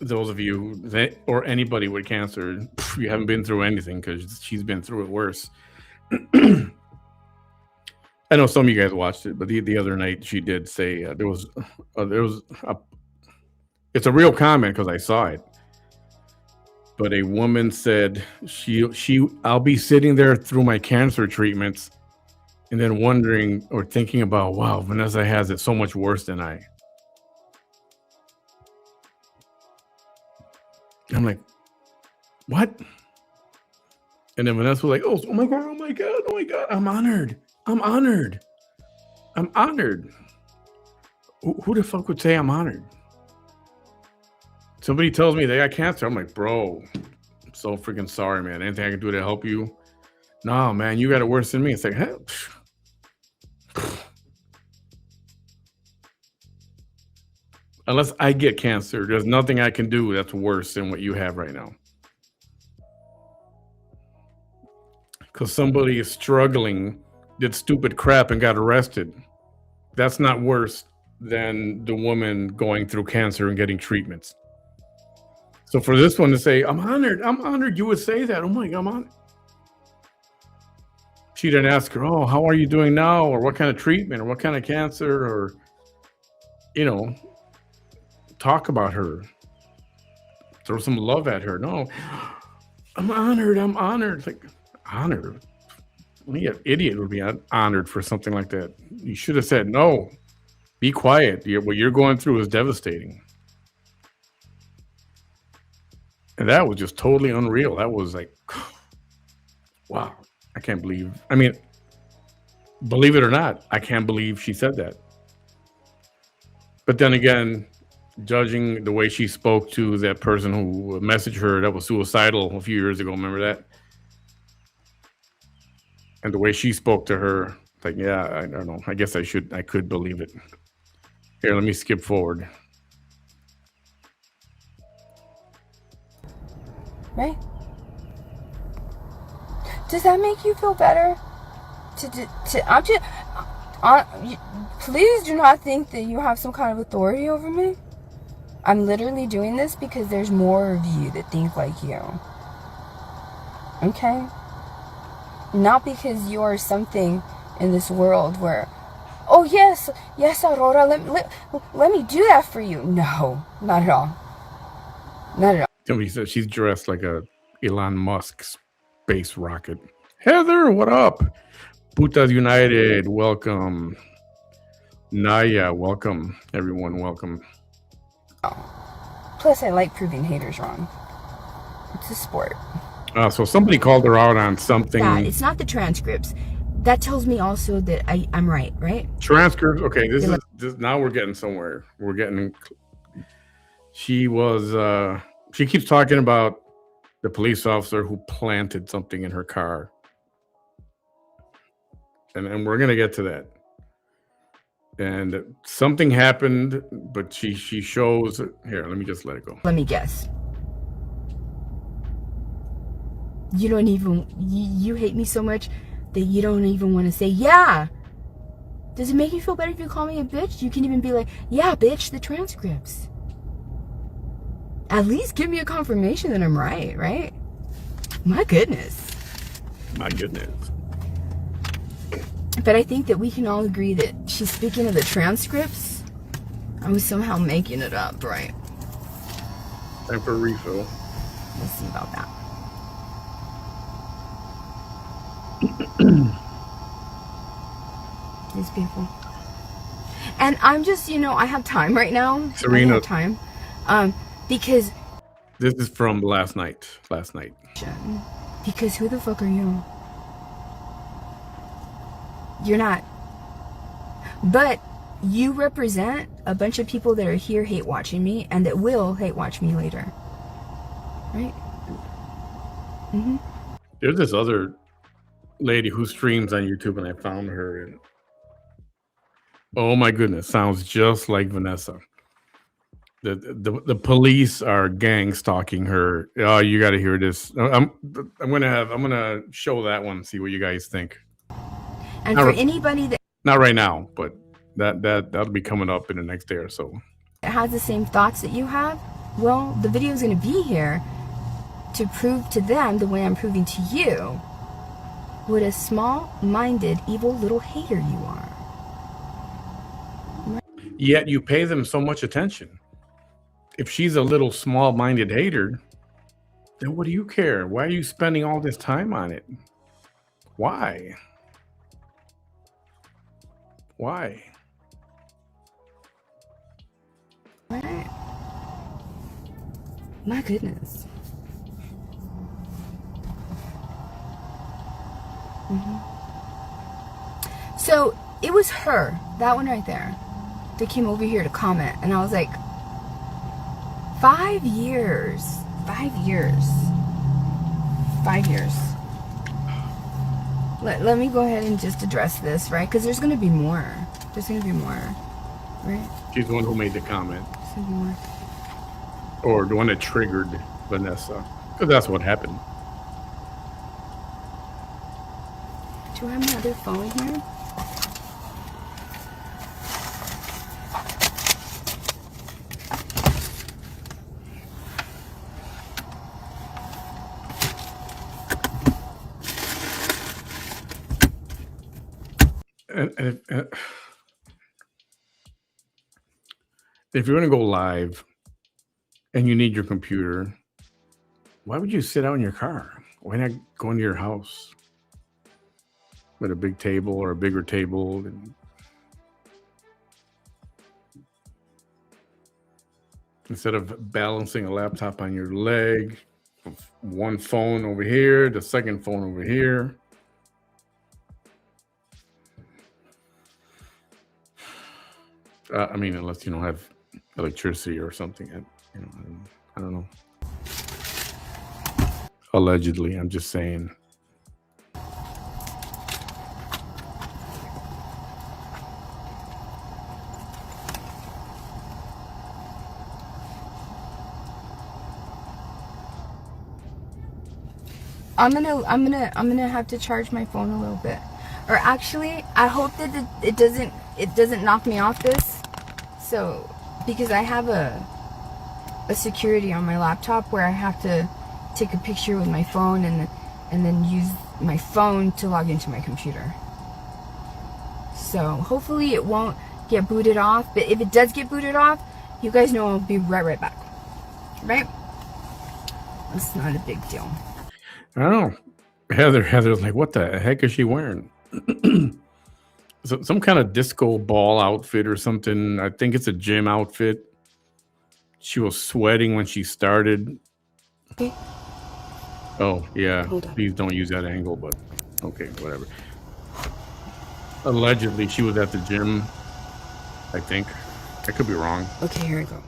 those of you or anybody with cancer, you haven't been through anything because she's been through it worse. I know some of you guys watched it, but the other night she did say there was it's a real comment because I saw it. But a woman said I'll be sitting there through my cancer treatments and then wondering or thinking about, wow, Vanessa has it so much worse than I. I'm like, what? And then Vanessa was like, oh my God, oh my God, oh my God. I'm honored. I'm honored. I'm honored. Who the fuck would say I'm honored? Somebody tells me they got cancer. I'm like, bro, I'm so freaking sorry, man. Anything I can do to help you? No, man, you got it worse than me. It's like, hey. Unless I get cancer, there's nothing I can do that's worse than what you have right now. Because somebody is struggling, did stupid crap and got arrested. That's not worse than the woman going through cancer and getting treatments. So for this one to say, I'm honored you would say that. Oh my God, I'm honored. She didn't ask her, oh, how are you doing now? Or what kind of treatment? Or what kind of cancer? Or, you know, talk about her. Throw some love at her. No, I'm honored. I'm honored. Like, honored? Only an idiot would be honored for something like that. You should have said, no, be quiet. What you're going through is devastating. And that was just totally unreal. That was like, wow, I can't believe. I mean, believe it or not, I can't believe she said that. But then again, judging the way she spoke to that person who messaged her that was suicidal a few years ago, remember that? And the way she spoke to her, like, yeah, I don't know. I guess I could believe it. Here, let me skip forward. Right? Does that make you feel better? Please do not think that you have some kind of authority over me. I'm literally doing this because there's more of you that think like you. Okay? Not because you are something in this world where, oh yes, Aurora, let me do that for you. No, not at all. Not at all. Somebody said she's dressed like a Elon Musk space rocket. Heather, what up? Putas United, welcome. Naya, welcome. Everyone, welcome. Oh. Plus, I like proving haters wrong. It's a sport. So somebody called her out on something. Yeah, it's not the transcripts. That tells me also that I'm right? Transcripts. Okay, this is now we're getting somewhere. We're getting. She keeps talking about the police officer who planted something in her car, and we're gonna get to that. And something happened, but she shows here. Let me just let it go. Let me guess. You don't even you hate me so much that you don't even want to say yeah. Does it make you feel better if you call me a bitch? You can even be like, yeah, bitch, the transcripts. At least give me a confirmation that I'm right? My goodness. My goodness. But I think that we can all agree that she's speaking of the transcripts. I was somehow making it up, right? Time for a refill. We'll see about that. These people. And I'm just, I have time right now. Serena. I have time. Because this is from last night. Because who the fuck are you? You're not. But you represent a bunch of people that are here hate watching me and that will hate watch me later. Right? Mm-hmm. There's this other lady who streams on YouTube, and I found her, and oh my goodness, sounds just like Vanessa. The police are gang stalking her. Oh, you got to hear this. I'm gonna show that one. See what you guys think. And for anybody that not right now, but that'll be coming up in the next day or so. Has the same thoughts that you have. Well, the video is going to be here to prove to them the way I'm proving to you what a small-minded, evil little hater you are. Yet you pay them so much attention. If she's a little small-minded hater, then what do you care? Why are you spending all this time on it? Why? Why? Right. My goodness. So it was her, that one right there, that came over here to comment, and I was like, 5 years. 5 years. 5 years. Let me go ahead and just address this, right? Because there's going to be more. There's going to be more, right? She's the one who made the comment. There's going to be more. Or the one that triggered Vanessa. Because that's what happened. Do I have my other phone here? If you're going to go live and you need your computer, why would you sit out in your car? Why not go into your house with a big table or a bigger table? And instead of balancing a laptop on your leg, one phone over here, the second phone over here. I mean, unless you don't have electricity or something. I don't know. Allegedly, I'm just saying. I'm gonna have to charge my phone a little bit, or actually, I hope that it doesn't knock me off this. So, because I have a security on my laptop where I have to take a picture with my phone and then use my phone to log into my computer. So hopefully it won't get booted off. But if it does get booted off, you guys know I'll be right back. Right? It's not a big deal. I don't know. Heather's like, what the heck is she wearing? Some kind of disco ball outfit or something. I think it's a gym outfit. She was sweating when she started. Okay. Oh, yeah. Please don't use that angle, but okay, whatever. Allegedly, she was at the gym, I think. I could be wrong. Okay, here we go.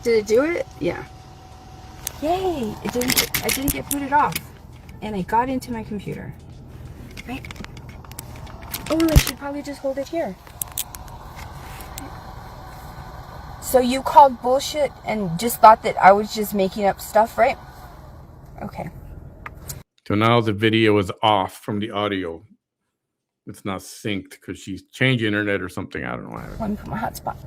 Did it do it? Yeah. Yay! I didn't get booted off. And I got into my computer. Right? Oh, I should probably just hold it here. So you called bullshit and just thought that I was just making up stuff, right? Okay. So now the video is off from the audio. It's not synced because she's changed internet or something. I don't know. Let me put my hotspot.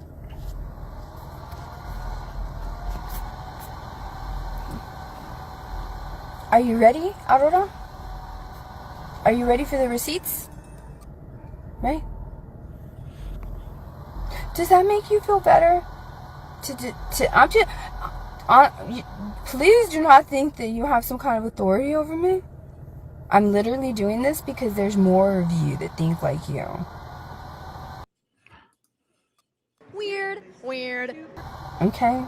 Are you ready, Aurora? Are you ready for the receipts? Right? Does that make you feel better? I'm just... please do not think that you have some kind of authority over me. I'm literally doing this because there's more of you that think like you. Weird. Okay?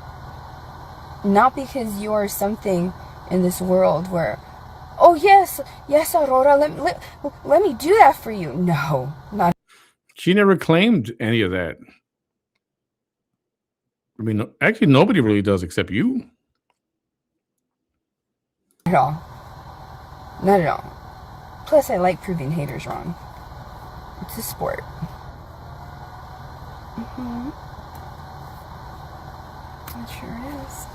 Not because you are something in this world where, oh yes, Aurora, let me do that for you. No, not. She never claimed any of that. I mean, actually, nobody really does except you. At all. Not at all. Plus, I like proving haters wrong. It's a sport. It sure is.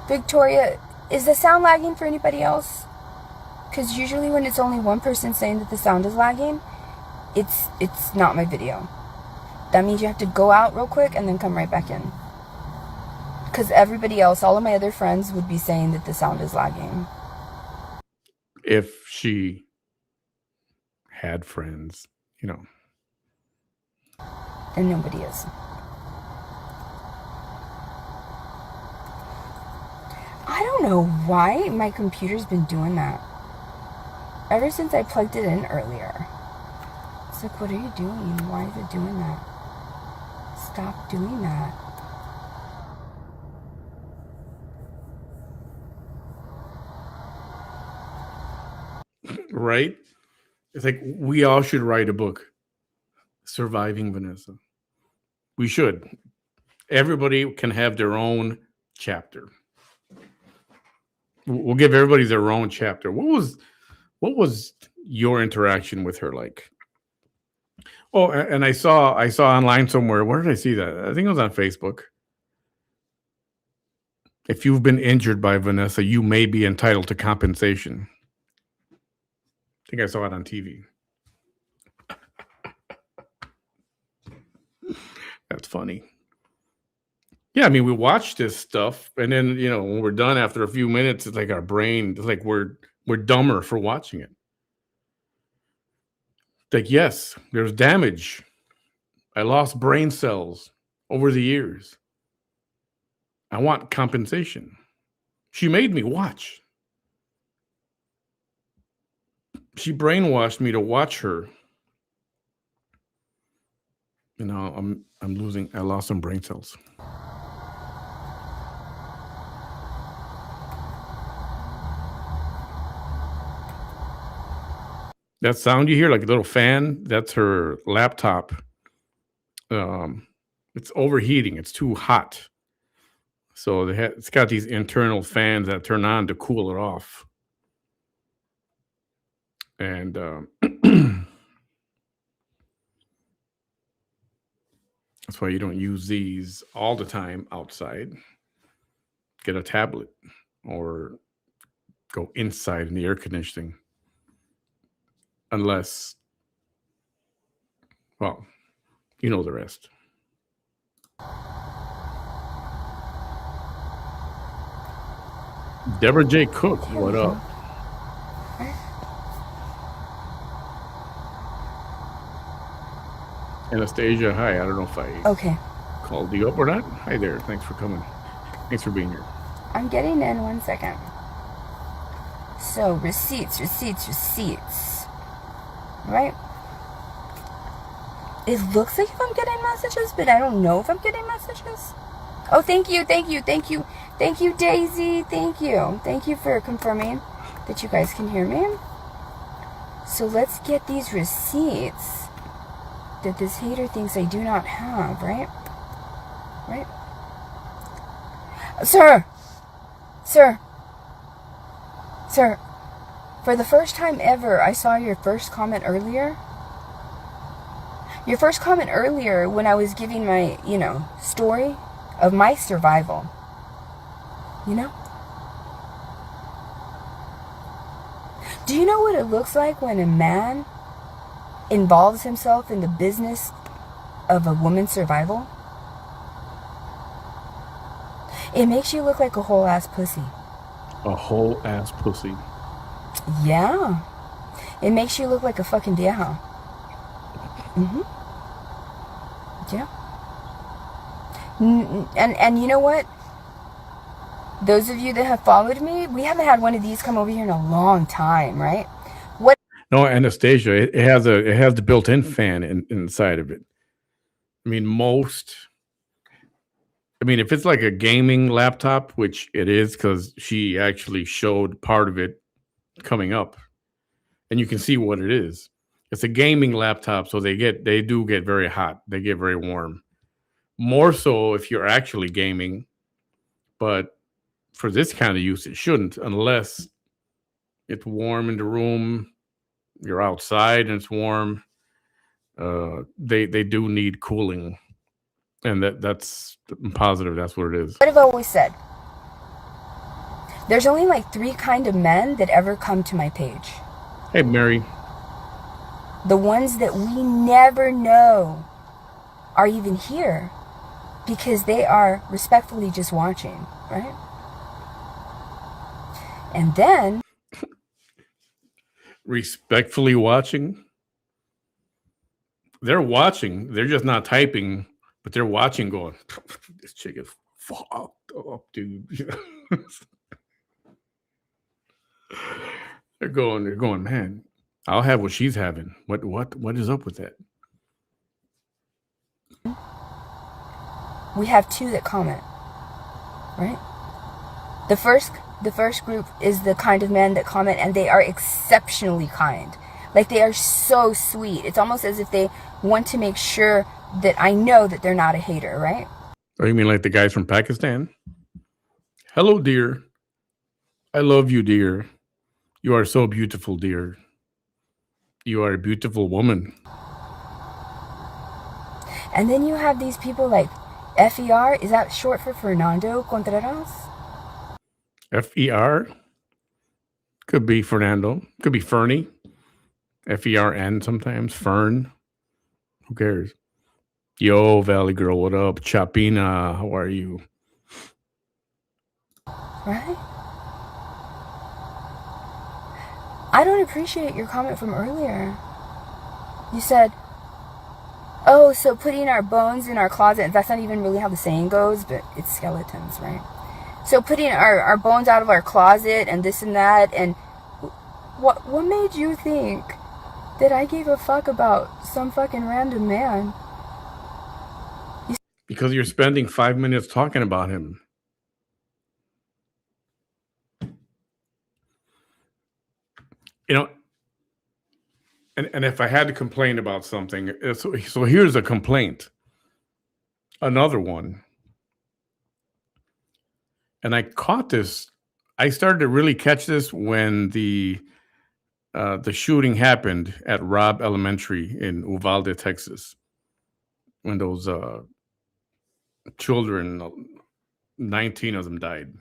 Victoria, is the sound lagging for anybody else? Because usually when it's only one person saying that the sound is lagging, it's not my video. That means you have to go out real quick and then come right back in. Because everybody else, all of my other friends would be saying that the sound is lagging. If she had friends, you know. And nobody is. I don't know why my computer's been doing that. Ever since I plugged it in earlier. It's like, what are you doing? Why is it doing that? Stop doing that. Right? It's like we all should write a book. Surviving Vanessa. We should. Everybody can have their own chapter. We'll give everybody their own chapter. What was your interaction with her like? Oh, and I saw online somewhere. Where did I see that? I think it was on Facebook. If you've been injured by Vanessa, you may be entitled to compensation. I think I saw it on TV. That's funny. Yeah, I mean, we watch this stuff, and then when we're done after a few minutes, it's like our brain, it's like we're dumber for watching it. It's like, yes, there's damage. I lost brain cells over the years. I want compensation. She made me watch. She brainwashed me to watch her. I'm losing. I lost some brain cells. That sound you hear, like a little fan, that's her laptop. It's overheating. It's too hot. So it's got these internal fans that turn on to cool it off. And that's why you don't use these all the time outside. Get a tablet or go inside in the air conditioning. Unless, well, you know the rest. Deborah J. Cook, what up? Anastasia, hi. I don't know if I called you up or not. Hi there. Thanks for coming. Thanks for being here. I'm getting in 1 second. So, receipts. Right? It looks like if I'm getting messages, but I don't know if I'm getting messages. Oh, thank you, Daisy. Thank you. Thank you for confirming that you guys can hear me. So let's get these receipts that this hater thinks I do not have, right? Right? Sir, for the first time ever, I saw your first comment earlier. Your first comment earlier when I was giving my, story of my survival. Do you know what it looks like when a man involves himself in the business of a woman's survival? It makes you look like a whole ass pussy. A whole ass pussy? Yeah. It makes you look like a fucking vieja. Yeah. And you know what? Those of you that have followed me, we haven't had one of these come over here in a long time, right? No, Anastasia, it has the built-in fan inside of it. I mean, if it's like a gaming laptop, which it is, because she actually showed part of it coming up, and you can see what it is. It's a gaming laptop, so they do get very hot. They get very warm. More so if you're actually gaming, but for this kind of use, it shouldn't, unless it's warm in the room. You're outside and it's warm. They do need cooling, and that's I'm positive that's what it is. What I've always said, there's only like 3 kind of men that ever come to my page. Hey, Mary. The ones that we never know are even here. because they are respectfully just watching, right? And then respectfully watching. They're watching. They're just not typing, but they're watching going, this chick is fucked up, dude. they're going, man, I'll have what she's having. What is up with that? we have two that comment, right? The first group is the kind of men that comment, and they are exceptionally kind. Like, they are so sweet. It's almost as if they want to make sure that I know that they're not a hater, right? Oh, you mean like the guys from Pakistan? Hello, dear. I love you, dear. You are so beautiful, dear. You are a beautiful woman. And then you have these people like FER. Is that short for Fernando Contreras? FER? Could be Fernando. Could be Fernie. FERN sometimes. Fern. Who cares? Yo, Valley Girl, what up? Chapina, how are you? Right? I don't appreciate your comment from earlier. You said, oh, so putting our bones in our closet, that's not even really how the saying goes, but it's skeletons, right? So putting our bones out of our closet and this and that, and what made you think that I gave a fuck about some fucking random man? Because you're spending 5 minutes talking about him. You know, and if I had to complain about something, so here's a complaint. Another one. And I caught this. I started to really catch this when the shooting happened at Robb Elementary in Uvalde, Texas. When those children, 19 of them died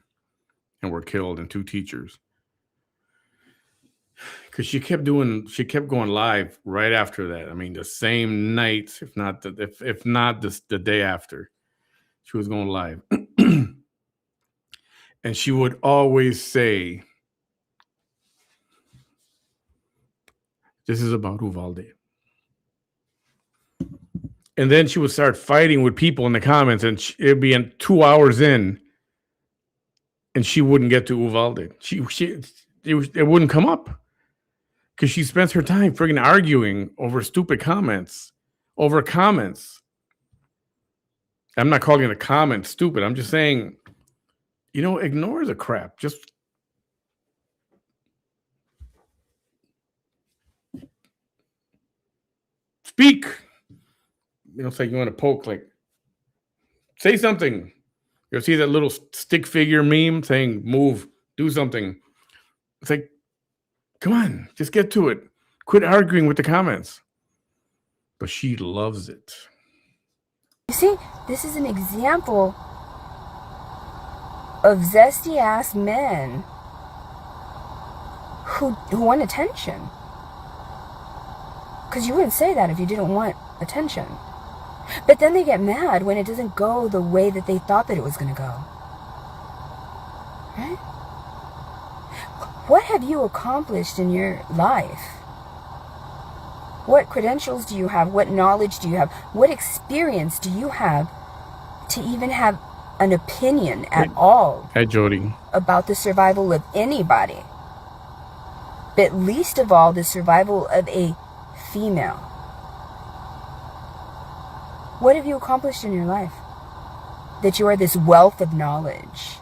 and were killed, and 2 teachers. Because she kept going live right after that. I mean, the same night, if not the day after, she was going live. And she would always say, this is about Uvalde. And then she would start fighting with people in the comments, and it'd be 2 hours in, and she wouldn't get to Uvalde. It wouldn't come up. Because she spends her time friggin' arguing over stupid comments. Over comments. I'm not calling the comment stupid. I'm just saying, ignore the crap. Just speak. It's like you want to poke, like, say something. You'll see that little stick figure meme saying, move, do something. It's like, come on, just get to it. Quit arguing with the comments. But she loves it. You see, this is an example of zesty ass men who want attention. Because you wouldn't say that if you didn't want attention. But then they get mad when it doesn't go the way that they thought that it was going to go. Right? What have you accomplished in your life? What credentials do you have? What knowledge do you have? What experience do you have to even have an opinion at all? Hi, Jody. About the survival of anybody, but least of all the survival of a female? What have you accomplished in your life that you are this wealth of knowledge?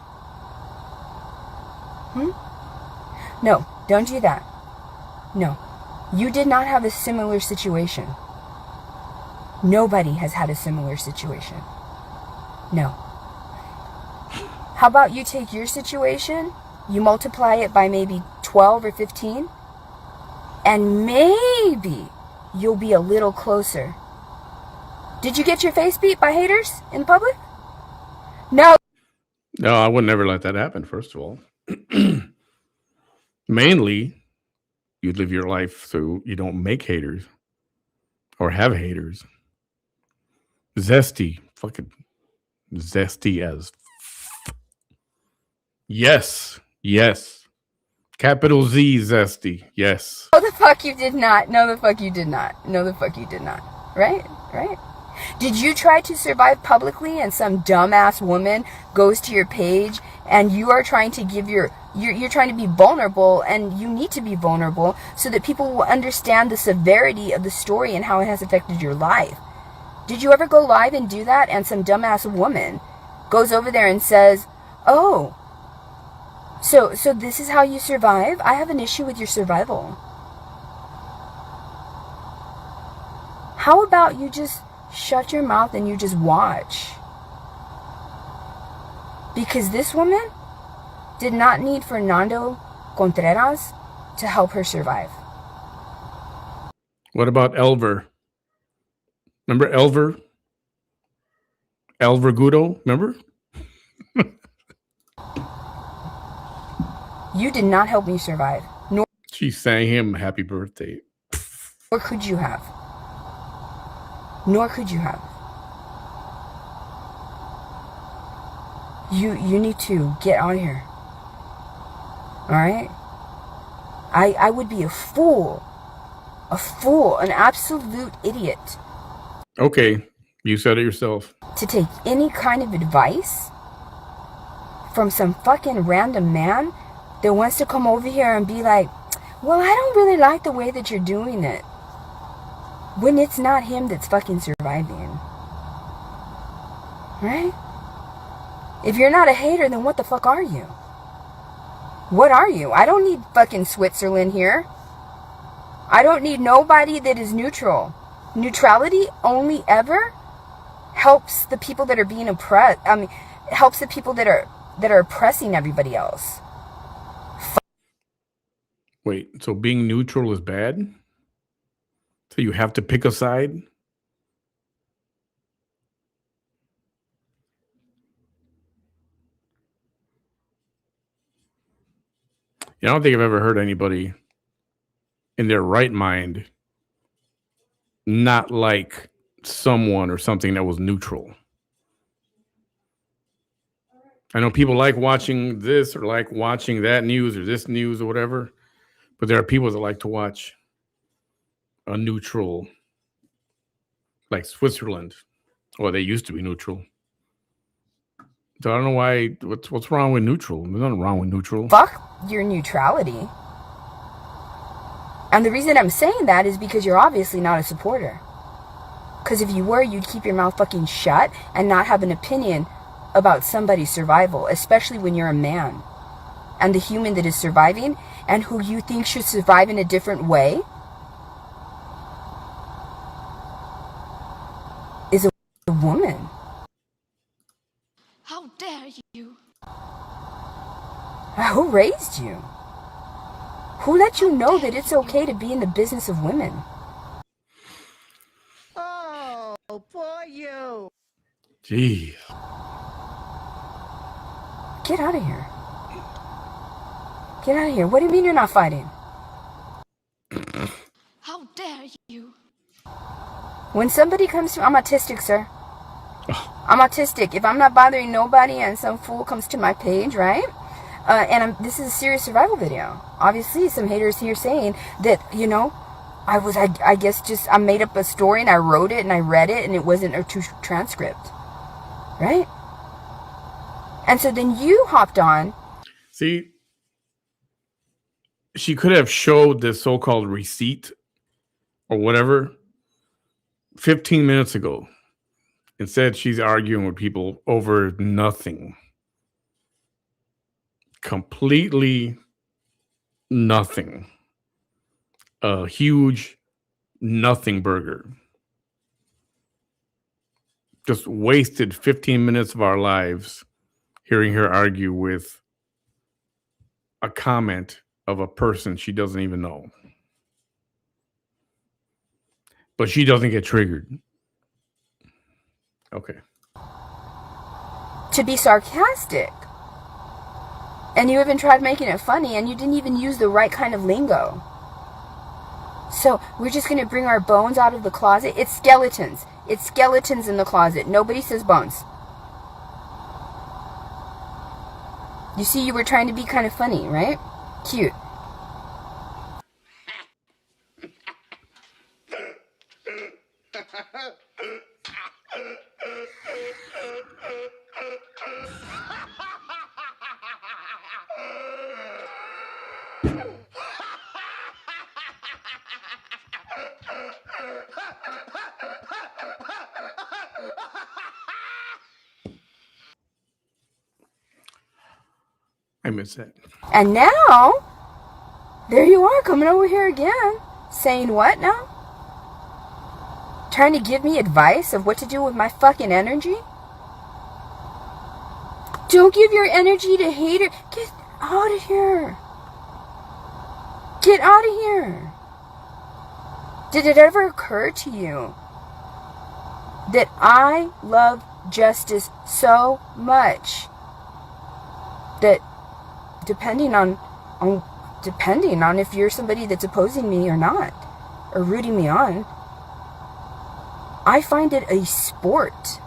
No, don't do that. No. You did not have a similar situation. Nobody has had a similar situation. No. How about you take your situation, you multiply it by maybe 12 or 15, and maybe you'll be a little closer. Did you get your face beat by haters in public? No. No, I would never let that happen, first of all. Mainly, you live your life so you don't make haters or have haters. Zesty, fucking Zesty as yes. Yes. Capital Z zesty. Yes. No, the fuck you did not. No, the fuck you did not. No, the fuck you did not. Right? Right? Did you try to survive publicly and some dumbass woman goes to your page and you are trying to give you're trying to be vulnerable, and you need to be vulnerable so that people will understand the severity of the story and how it has affected your life? Did you ever go live and do that and some dumbass woman goes over there and says, "Oh, so this is how you survive? I have an issue with your survival. How about you just shut your mouth and you just watch?" Because this woman did not need Fernando Contreras to help her survive. What about Elver? Remember Elver? Elver Gudo? Remember? You did not help me survive. Nor She sang him happy birthday. could you have. Nor could you have. You need to get out of here. Alright? I would be a fool, an absolute idiot Okay, you said it yourself. to take any kind of advice from some fucking random man that wants to come over here and be like, "Well, I don't really like the way that you're doing it," when it's not him that's fucking surviving. Right? If you're not a hater, then what the fuck are you? What are you? I don't need fucking Switzerland here. I don't need nobody that is neutral. Neutrality only ever helps the people that are being oppressed. I mean, helps the people that are oppressing everybody else. Wait, so being neutral is bad? So you have to pick a side? I don't think I've ever heard anybody in their right mind not like someone or something that was neutral. I know people like watching this or like watching that news or this news or whatever, but there are people that like to watch a neutral, like Switzerland, or they used to be neutral. So I don't know why. What's wrong with neutral? There's nothing wrong with neutral. Fuck your neutrality. And the reason I'm saying that is because you're obviously not a supporter. Because if you were, you'd keep your mouth fucking shut and not have an opinion about somebody's survival, especially when you're a man. And the human that is surviving and who you think should survive in a different way is a woman. How dare you? Who raised you? Who let you know that it's okay to be in the business of women? Oh, poor you. Jeez. Get out of here. Get out of here. What do you mean you're not fighting? How dare you? When somebody comes to... I'm autistic, sir. I'm autistic. If I'm not bothering nobody and some fool comes to my page, right? This is a serious survival video. Obviously, some haters here saying that, I guess just I made up a story and I wrote it and I read it and it wasn't a true transcript. Right? And so then you hopped on. See, she could have showed this so-called receipt or whatever 15 minutes ago. Instead, she's arguing with people over nothing. Completely nothing. A huge nothing burger. Just wasted 15 minutes of our lives hearing her argue with a comment of a person she doesn't even know. But she doesn't get triggered. Okay. To be sarcastic. And you even tried making it funny and you didn't even use the right kind of lingo. So we're just going to bring our bones out of the closet. It's skeletons. It's skeletons in the closet. Nobody says bones. You see, you were trying to be kind of funny, right? Cute. I miss that. And now, there you are coming over here again. Saying what now? Trying to give me advice of what to do with my fucking energy? Don't give your energy to haters. Get out of here. Get out of here. Did it ever occur to you that I love justice so much that depending on if you're somebody that's opposing me or not, or rooting me on, I find it a sport,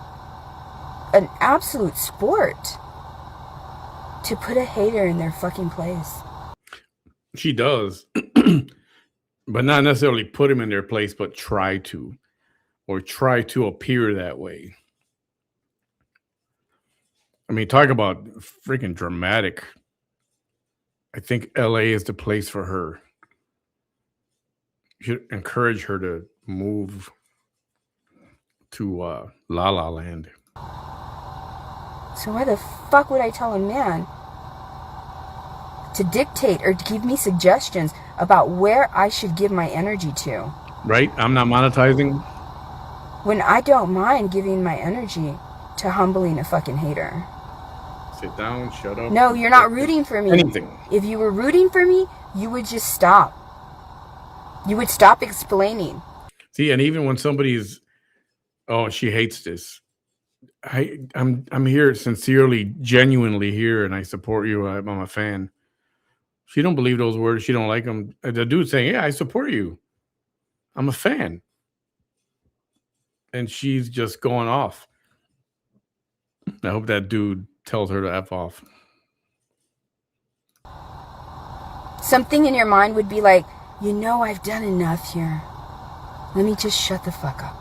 an absolute sport, to put a hater in their fucking place. She does. But not necessarily put him in their place, but try to. Or try to appear that way. I mean, talk about freaking dramatic. I think LA is the place for her. You should encourage her to move to La La Land. So why the fuck would I tell a man to dictate or to give me suggestions about where I should give my energy to? Right? I'm not monetizing. When I don't mind giving my energy to humbling a fucking hater. Sit down, shut up. No, you're not rooting for me. Anything. If you were rooting for me, you would just stop. You would stop explaining. See, and even when somebody's, oh, she hates this. I'm here sincerely, genuinely here, and I support you. I'm a fan. She don't believe those words. She don't like them. The dude saying, "Yeah, I support you. I'm a fan," and she's just going off. I hope that dude tells her to F off. Something in your mind would be like, you know, I've done enough here. Let me just shut the fuck up.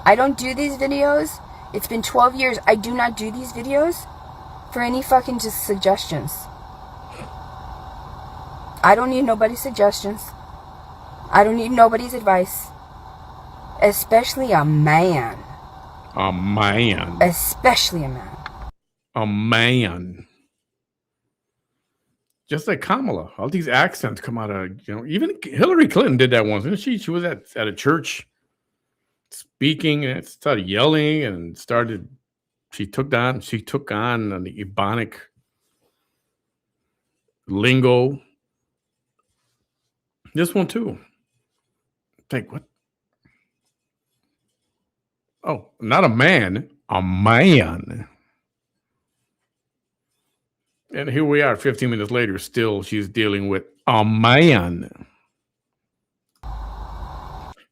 I don't do these videos. It's been 12 years. I do not do these videos for any fucking just suggestions. I don't need nobody's suggestions. I don't need nobody's advice. Especially a man. A man. Especially a man. A man. Just like Kamala. All these accents come out of, even Hillary Clinton did that once. Didn't she? She was at a church speaking and started yelling and she took on the Ebonic lingo. This one too. Think what? Oh, not a man, a man. And here we are 15 minutes later, still she's dealing with a man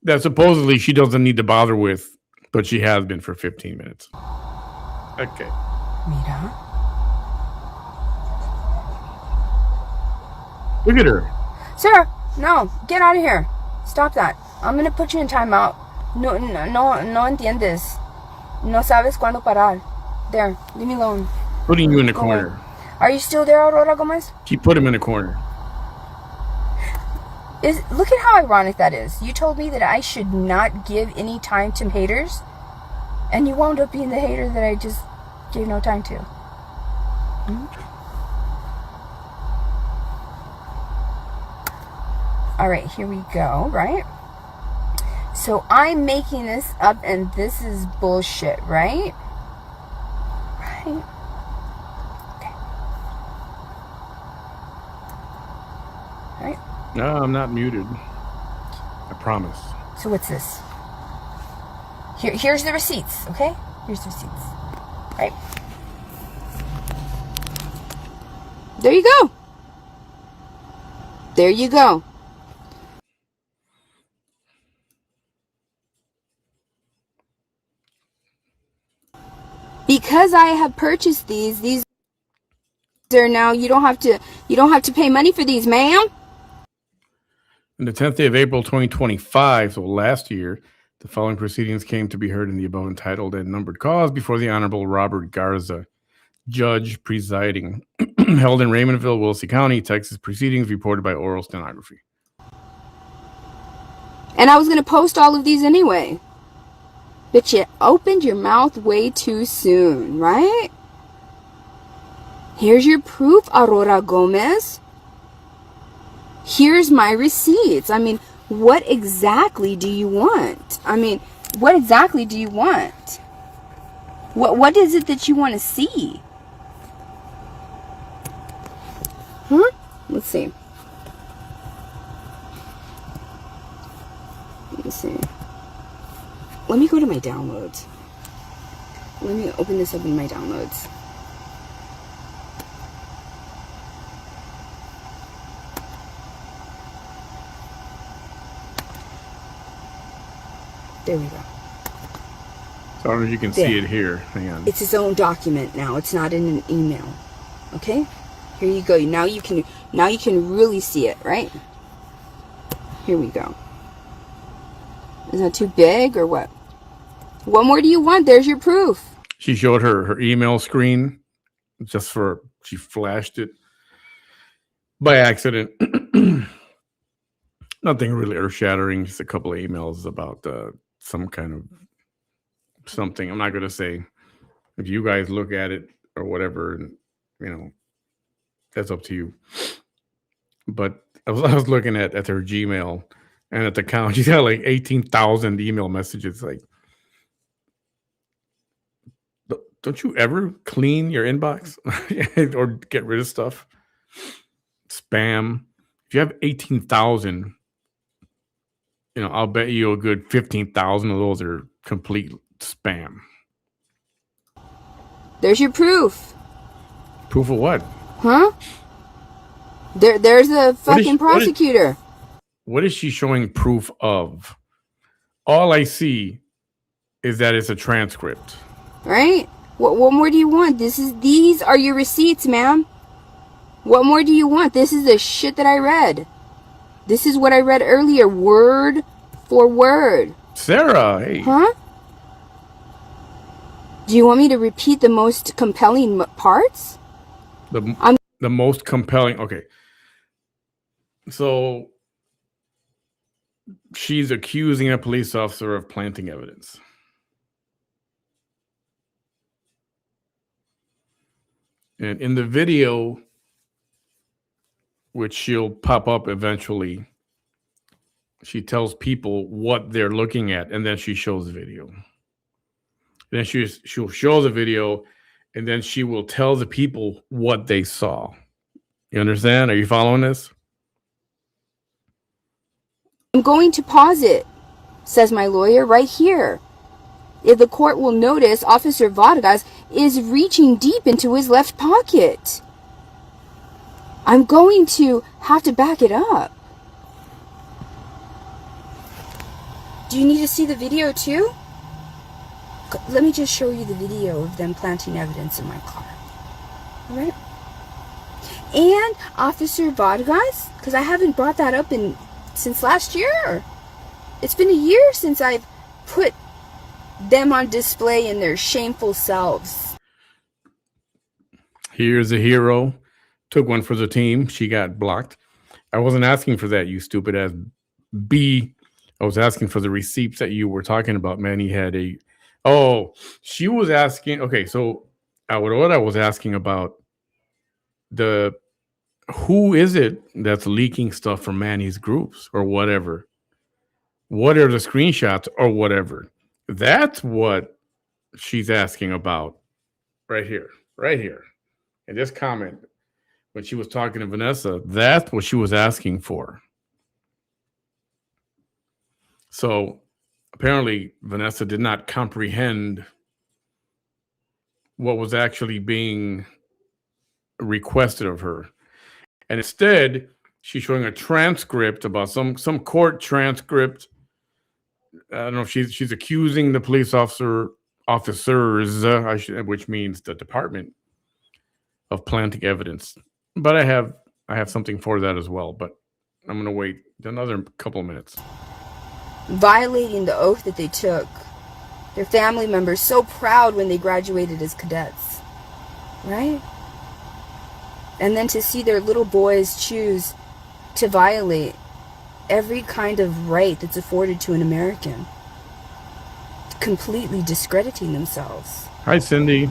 that supposedly she doesn't need to bother with, but she has been for 15 minutes. Okay. Mira. Look at her. Sir, no, get out of here. Stop that. I'm gonna put you in timeout. No entiendes. No sabes cuándo parar. There, leave me alone. Putting you in the Go corner. away. Are you still there, Aurora Gomez? She put him in the corner. Look at how ironic that is. You told me that I should not give any time to haters, and you wound up being the hater that I just gave no time to. All right, here we go, right? So I'm making this up, and this is bullshit, right? Right? Right? No, I'm not muted. I promise. So what's this? Here's the receipts, okay? Here's the receipts. Right? There you go. There you go. Because I have purchased these are now, you don't have to pay money for these, ma'am. On the 10th day of April 2025, so last year, the following proceedings came to be heard in the above entitled and numbered cause before the Honorable Robert Garza, judge presiding, held in Raymondville, Willoughby County, Texas. Proceedings reported by oral stenography. And I was going to post all of these anyway. But you opened your mouth way too soon, right? Here's your proof, Aurora Gomez. Here's my receipts. I mean, what exactly do you want? What exactly do you want? What is it that you want to see? Let's see. Let me go to my downloads. Let me open this up in my downloads. There we go. So I don't know if you can see it here. Hang on. It's its own document now. It's not in an email. Okay? Here you go. Now you can really see it, right? Here we go. Is that too big or what? What more do you want? There's your proof. She showed her email screen she flashed it by accident. Nothing really earth-shattering, just a couple of emails about some kind of something. I'm not going to say. If you guys look at it or whatever, and that's up to you. But I was looking at her Gmail, and at the count, she's got like 18,000 email messages. Like, don't you ever clean your inbox or get rid of stuff? Spam. If you have 18,000, I'll bet you a good 15,000 of those are complete spam. There's your proof. Proof of what? Huh? There's a fucking prosecutor. What is she showing proof of? All I see is that it's a transcript. Right? What more do you want? These are your receipts, ma'am. What more do you want? This is the shit that I read. This is what I read earlier, word for word. Sarah, hey. Huh? Do you want me to repeat the most compelling parts? The most compelling. Okay. So she's accusing a police officer of planting evidence. And in the video, which she'll pop up eventually, she tells people what they're looking at, and then she shows the video. Then she'll show the video, and then she will tell the people what they saw. You understand? Are you following this? I'm going to pause it, says my lawyer, right here. If the court will notice, Officer Vargas is reaching deep into his left pocket. I'm going to have to back it up. Do you need to see the video too? Let me just show you the video of them planting evidence in my car. All right? And Officer Vargas, because I haven't brought that up since last year. It's been a year since I've put them on display in their shameful selves. Here's a hero. Took one for the team. She got blocked. I wasn't asking for that, you stupid ass B. I was asking for the receipts that you were talking about. Manny had she was asking. Okay, so what I was asking about, who is it that's leaking stuff from Manny's groups or whatever? What are the screenshots or whatever? That's what she's asking about right here. In this comment, when she was talking to Vanessa, that's what she was asking for. So apparently Vanessa did not comprehend what was actually being requested of her. And instead, she's showing a transcript about some court transcript. I don't know if she's accusing the police officer officers, which means the Department of Planting Evidence. But I have something for that as well. But I'm going to wait another couple of minutes. Violating the oath that they took. Their family members so proud when they graduated as cadets. Right? And then to see their little boys choose to violate every kind of right that's afforded to an American. Completely discrediting themselves. Hi, Cindy.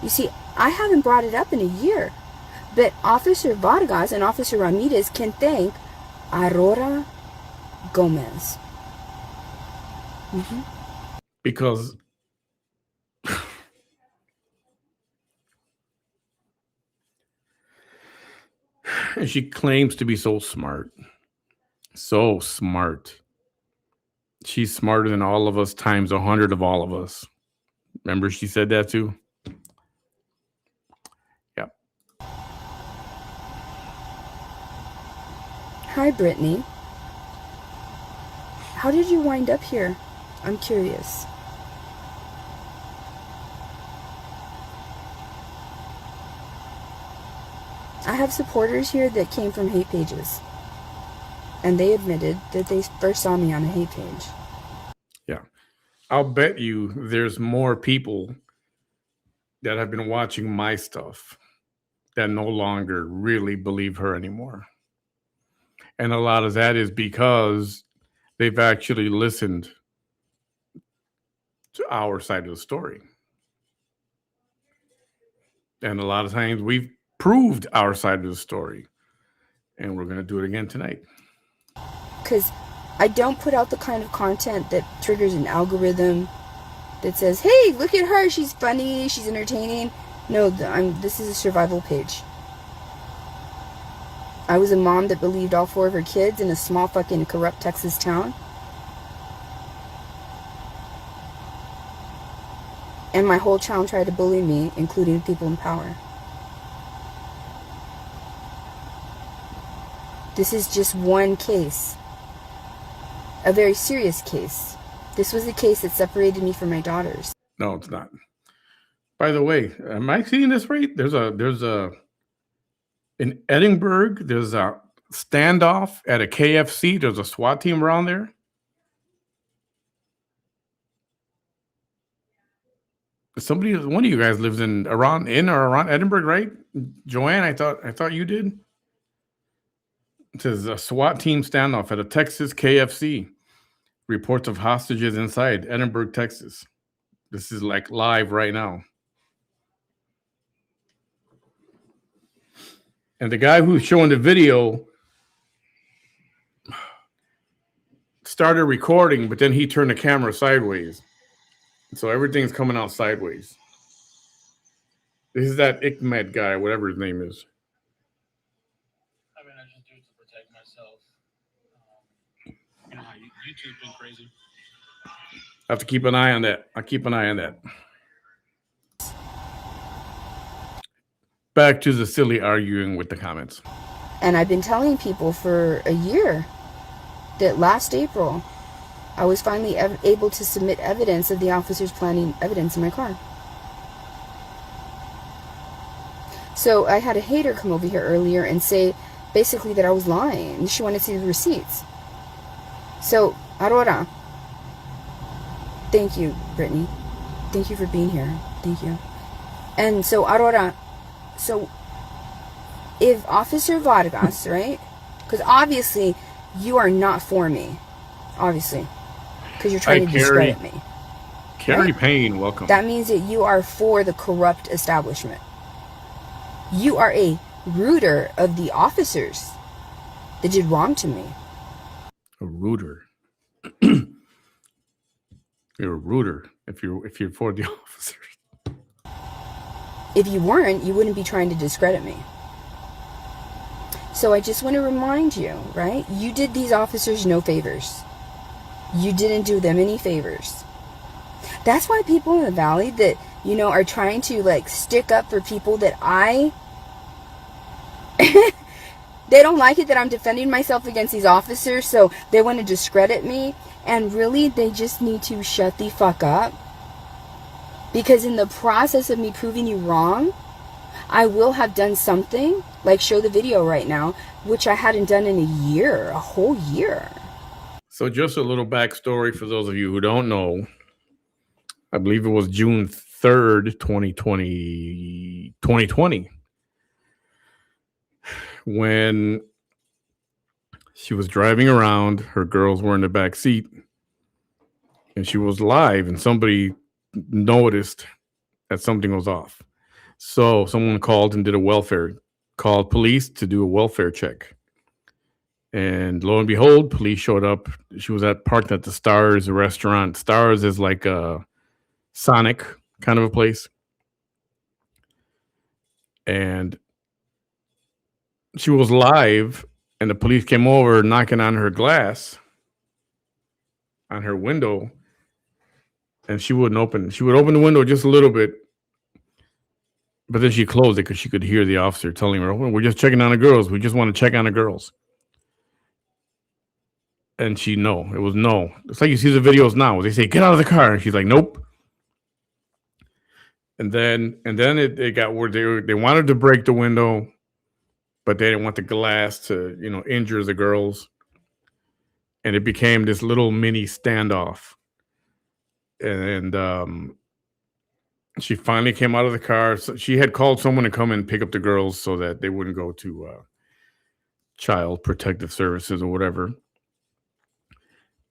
You see, I haven't brought it up in a year. But Officer Vargas and Officer Ramirez can thank Aurora Gomez. Because and she claims to be so smart. So smart. She's smarter than all of us times 100 of all of us. Remember she said that too? Yep. Hi, Brittany. How did you wind up here? I'm curious. I have supporters here that came from hate pages. And they admitted that they first saw me on a hate page. Yeah. I'll bet you there's more people that have been watching my stuff that no longer really believe her anymore. And a lot of that is because they've actually listened to our side of the story. And a lot of times we've proved our side of the story. And we're going to do it again tonight. Because I don't put out the kind of content that triggers an algorithm that says, hey, look at her, she's funny, she's entertaining. No, this is a survival page. I was a mom that believed all 4 of her kids in a small fucking corrupt Texas town. And my whole town tried to bully me, including people in power. This is just one case. A very serious case. This was the case that separated me from my daughters. No, it's not. By the way, am I seeing this right? In Edinburgh, there's a standoff at a KFC. There's a SWAT team around there. One of you guys lives in or around Edinburgh, right? Joanne, I thought you did. It says a SWAT team standoff at a Texas KFC. Reports of hostages inside Edinburgh, Texas. This is like live right now. And the guy who's showing the video started recording, but then he turned the camera sideways. So everything's coming out sideways. This is that Ikmed guy, whatever his name is. I mean, I just do it to protect myself. You know how YouTube's been crazy. I have to keep an eye on that. I'll keep an eye on that. Back to the silly arguing with the comments. And I've been telling people for a year that last April, I was finally able to submit evidence of the officers planting evidence in my car. So I had a hater come over here earlier and say basically that I was lying. She wanted to see the receipts. So, Aurora, thank you, Brittany. Thank you for being here. Thank you. And so, Aurora, so if Officer Vargas, right? Because obviously you are not for me. Obviously. Because you're trying to discredit me. Carrie right? Payne, welcome. That means that you are for the corrupt establishment. You are a rooter of the officers that did wrong to me. A rooter. You're a rooter if you're for the officers. If you weren't, you wouldn't be trying to discredit me. So I just want to remind you, right? You did these officers no favors. You didn't do them any favors. That's why people in the valley that, you know, are trying to like stick up for people that they don't like it that I'm defending myself against these officers, so they want to discredit me. And really, they just need to shut the fuck up Because in the process of me proving you wrong, I will have done something, like show the video right now, which I hadn't done in a whole year. So just a little backstory for those of you who don't know. I believe it was June 3rd, 2020, when she was driving around. Her girls were in the back seat, and she was live, and somebody noticed that something was off. So someone called and did called police to do a welfare check. And lo and behold, police showed up. She was parked at the Stars restaurant. Stars is like a Sonic kind of a place. And she was live, and the police came over knocking on her glass, on her window, and she wouldn't open. She would open the window just a little bit, but then she closed it because she could hear the officer telling her, "Oh, we're just checking on the girls. We just want to check on the girls." And it was no. It's like you see the videos now. They say, "Get out of the car," and she's like, "Nope." And then it got where they wanted to break the window, but they didn't want the glass to, injure the girls. And it became this little mini standoff. And she finally came out of the car. So she had called someone to come and pick up the girls so that they wouldn't go to Child Protective Services or whatever.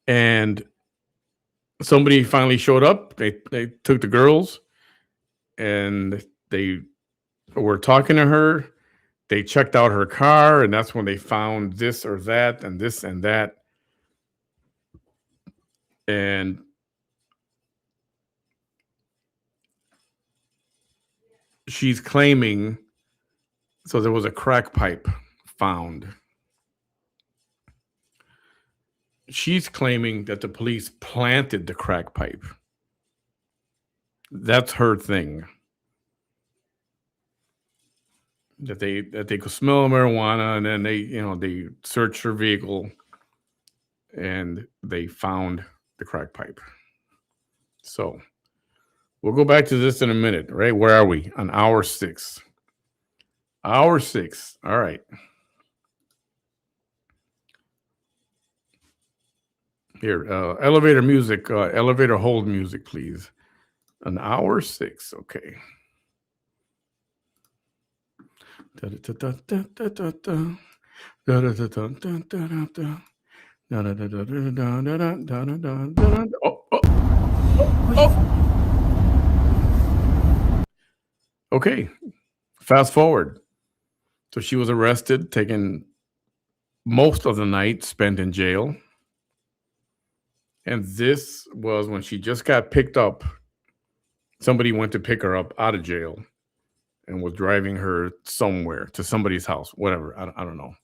And somebody finally showed up. They took the girls, and they were talking to her. They checked out her car, and that's when they found this or that and this and that. And she's claiming, so there was a crack pipe found. She's claiming that the police planted the crack pipe. That's her thing. That they could smell marijuana, and then they searched her vehicle, and they found the crack pipe. So we'll go back to this in a minute, right? Where are we? On hour 6. Hour 6. All right. Here, elevator music, elevator hold music, please. An hour 6. Okay. Okay. Fast forward. So she was arrested, taken most of the night spent in jail. And this was when she just got picked up. Somebody went to pick her up out of jail and was driving her somewhere to somebody's house, whatever. I don't know.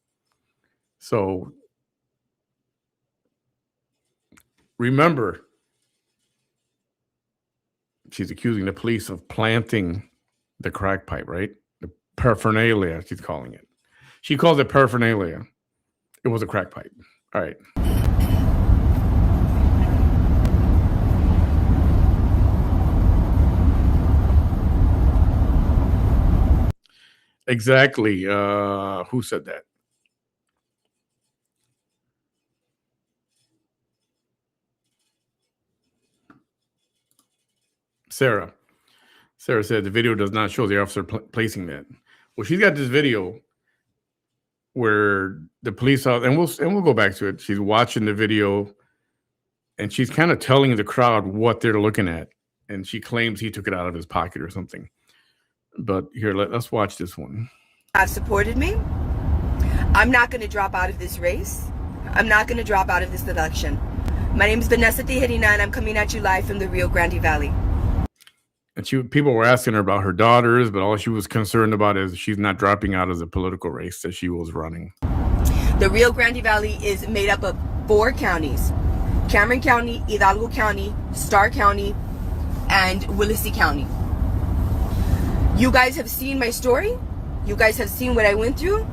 So remember, she's accusing the police of planting the crack pipe, right? The paraphernalia, she's calling it. She calls it paraphernalia. It was a crack pipe. All right. Exactly. Who said that? Sarah. Sarah said the video does not show the officer placing that. Well, she's got this video where the police and we'll go back to it. She's watching the video, and she's kind of telling the crowd what they're looking at, and she claims he took it out of his pocket or something. But here, let's watch this one. Have supported me. I'm not going to drop out of this race. I'm not going to drop out of this election. My name is Vanessa Tijerina, and I'm coming at you live from the Rio Grande Valley. And people were asking her about her daughters, but all she was concerned about is she's not dropping out of the political race that she was running. The Rio Grande Valley is made up of 4 counties: Cameron County, Hidalgo County, Starr County, and Willacy County. You guys have seen my story. You guys have seen what I went through.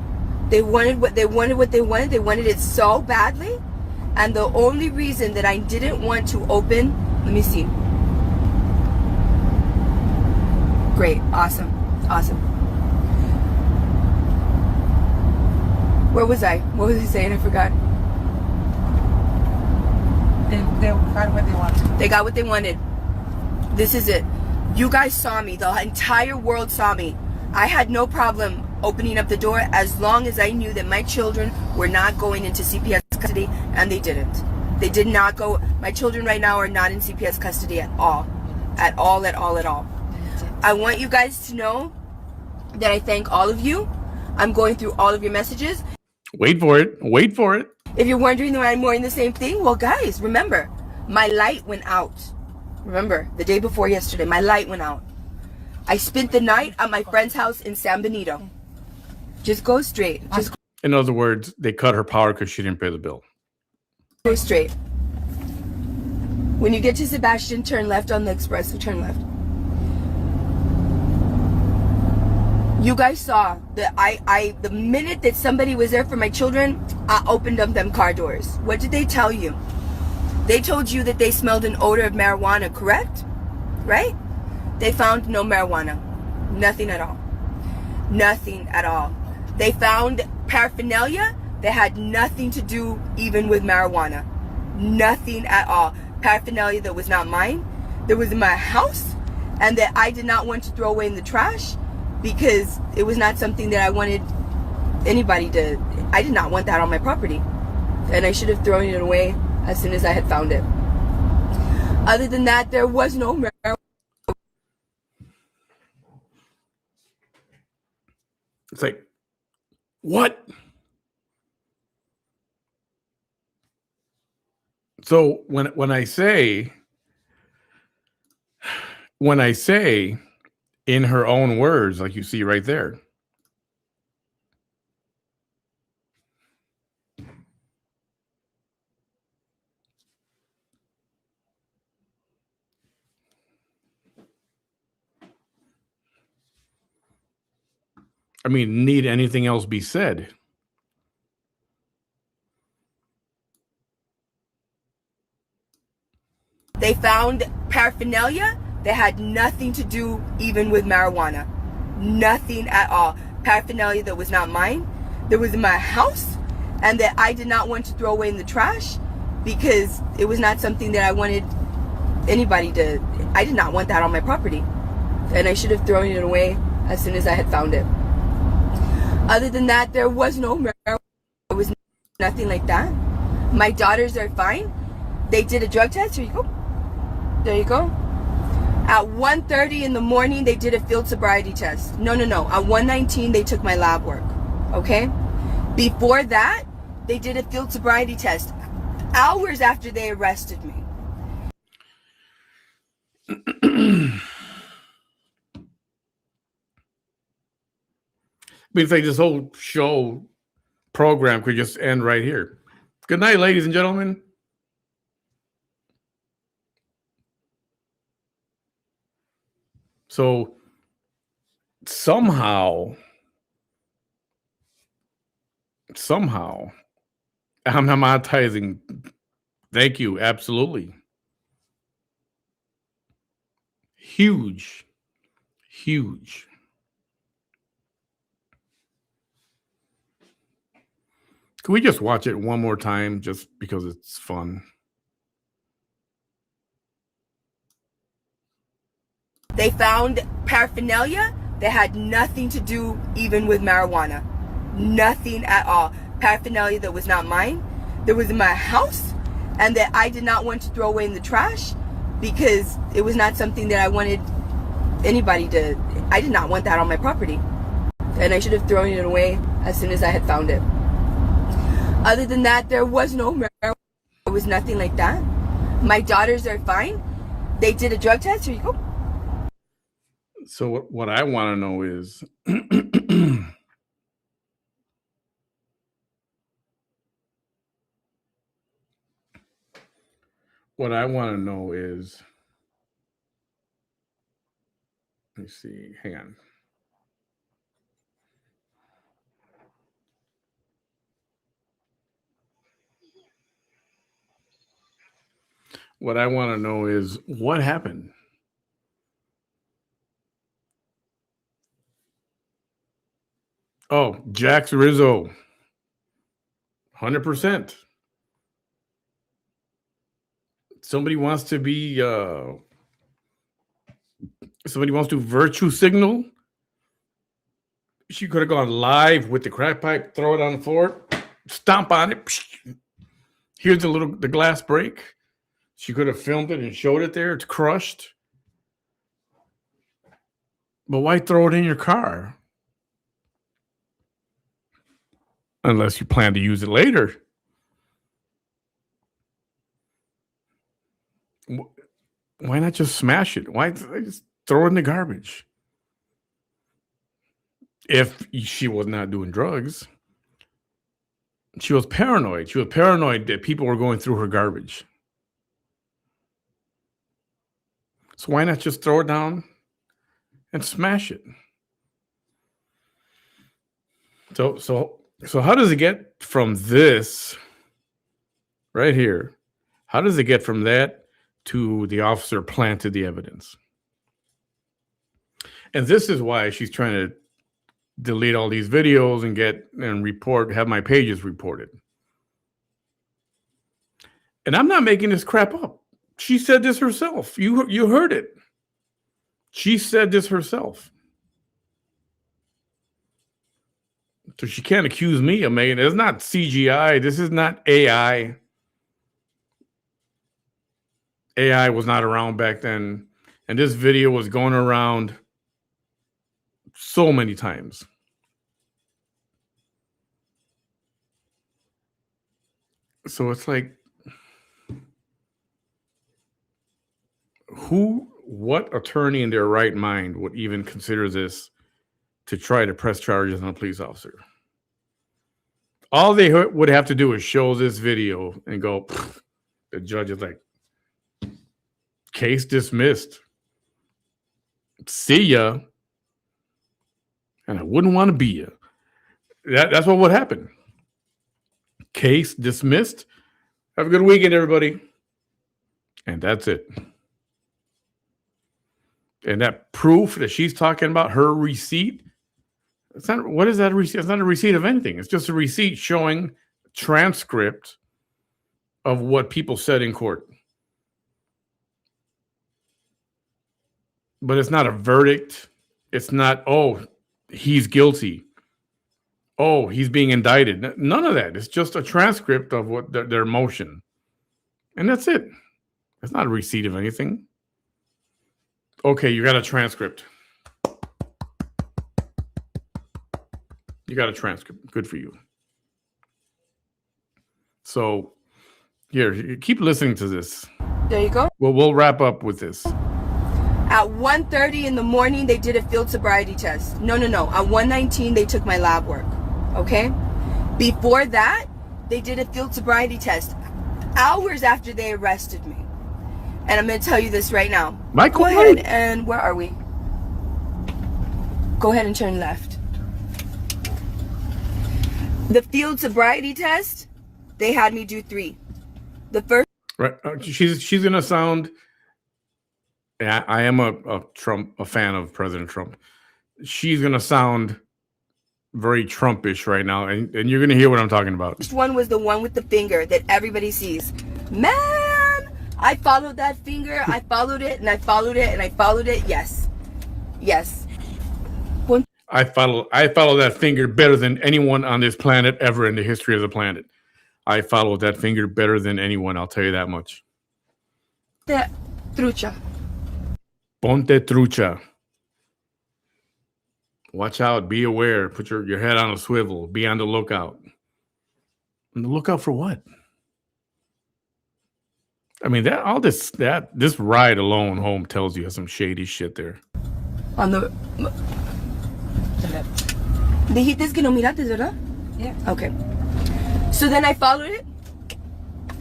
They wanted what they wanted. They wanted it so badly. And the only reason that I didn't want to open, let me see. Great. Awesome. Awesome. Where was I? What was I saying? I forgot. They got what they wanted. They got what they wanted. This is it. You guys saw me. The entire world saw me. I had no problem opening up the door as long as I knew that my children were not going into CPS custody, and they didn't. They did not go. My children right now are not in CPS custody at all. At all, at all, at all. I want you guys to know that I thank all of you. I'm going through all of your messages. Wait for it. Wait for it. If you're wondering why I'm wearing the same thing, well, guys, remember, my light went out. Remember, the day before yesterday, my light went out. I spent the night at my friend's house in San Benito. Just go straight. Just In other words, they cut her power because she didn't pay the bill. go straight. When you get to Sebastian, turn left on the expressway. Turn left. You guys saw that the minute that somebody was there for my children, I opened up them car doors. What did they tell you? They told you that they smelled an odor of marijuana, correct? Right? They found no marijuana. Nothing at all. Nothing at all. They found paraphernalia that had nothing to do even with marijuana. Nothing at all. Paraphernalia that was not mine, that was in my house, and that I did not want to throw away in the trash because it was not something that I wanted anybody to. I did not want that on my property, and I should have thrown it away as soon as I had found it. Other than that, there was no marijuana. It's like, what? So when I say in her own words, like you see right there, I mean, need anything else be said? They found paraphernalia that had nothing to do even with marijuana. Nothing at all. Paraphernalia that was not mine, that was in my house, and that I did not want to throw away in the trash because it was not something that I wanted anybody to. I did not want that on my property, and I should have thrown it away as soon as I had found it. Other than that, there was no marijuana. There was nothing like that. My daughters are fine. They did a drug test. Here you go. There you go. At 1:30 in the morning, they did a field sobriety test. No. At 1:19, they took my lab work. Okay? Before that, they did a field sobriety test hours after they arrested me. It's like this whole show program could just end right here. Good night, ladies and gentlemen. So somehow, I'm monetizing. Thank you. Absolutely. Huge. Can we just watch it one more time just because it's fun? They found paraphernalia that had nothing to do even with marijuana. Nothing at all. Paraphernalia that was not mine, that was in my house, and that I did not want to throw away in the trash because it was not something that I wanted anybody to. I did not want that on my property, and I should have thrown it away as soon as I had found it. Other than that, there was no marijuana. There was nothing like that. My daughters are fine. They did a drug test. Here you go. So what I want to know is let me see, hang on. What I want to know is what happened. Oh, Jax Rizzo. 100%. Somebody wants to be somebody wants to virtue signal. She could have gone live with the crack pipe, throw it on the floor, stomp on it. Here's the glass break. She could have filmed it and showed it there. It's crushed. But why throw it in your car? Unless you plan to use it later. Why not just smash it? Why just throw it in the garbage? If she was not doing drugs, she was paranoid. She was paranoid that people were going through her garbage. So why not just throw it down and smash it? So how does it get from this right here? How does it get from that to the officer planted the evidence? And this is why she's trying to delete all these videos and have my pages reported. And I'm not making this crap up. She said this herself. You heard it. She said this herself. So she can't accuse me of making it. It's not CGI. This is not AI. AI was not around back then. And this video was going around so many times. So it's like, what attorney in their right mind would even consider this to try to press charges on a police officer? All they would have to do is show this video and go, the judge is like, case dismissed. See ya. And I wouldn't want to be ya. That's what would happen. Case dismissed. Have a good weekend, everybody. And that's it. And that proof that she's talking about, her receipt, what is that receipt? It's not a receipt of anything. It's just a receipt showing transcript of what people said in court. But it's not a verdict. It's not, oh, he's guilty. Oh, he's being indicted. None of that. It's just a transcript of what their motion. And that's it. It's not a receipt of anything. Okay, you got a transcript. You got a transcript. Good for you. So, here, keep listening to this. There you go. Well, we'll wrap up with this. At 1:30 in the morning, they did a field sobriety test. No. At 1:19, they took my lab work. Okay? Before that, they did a field sobriety test hours after they arrested me. And I'm going to tell you this right now. Michael, go ahead and where are we? Go ahead and turn left. The field sobriety test, they had me do 3. The first. Right. She's going to sound. Yeah, I am a fan of President Trump. She's going to sound very Trumpish right now, and you're going to hear what I'm talking about. First one was the one with the finger that everybody sees. Man, I followed that finger. I followed it, and I followed it, and I followed it. Yes. I follow that finger better than anyone on this planet ever in the history of the planet. I followed that finger better than anyone. I'll tell you that much. Trucha. Ponte trucha. Watch out. Be aware. Put your head on a swivel. Be on the lookout. On the lookout for what? I mean, this ride alone home tells you some shady shit there. On the left. Dijiste que no miraste, ¿verdad? Yeah. Okay. So then I followed it.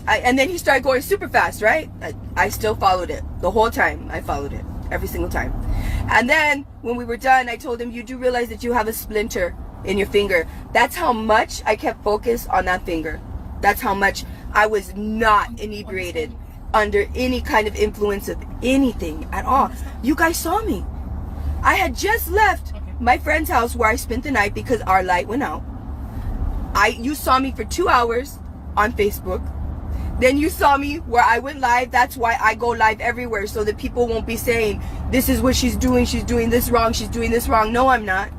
And then he started going super fast, right? I still followed it. The whole time I followed it. Every single time. And then when we were done, I told him, you do realize that you have a splinter in your finger. That's how much I kept focused on that finger. That's how much I was not inebriated, under any kind of influence of anything at all. You guys saw me. I had just left my friend's house where I spent the night because our light went out. You saw me for 2 hours on Facebook. Then you saw me where I went live. That's why I go live everywhere, so that people won't be saying, this is what she's doing this wrong, she's doing this wrong. No, I'm not.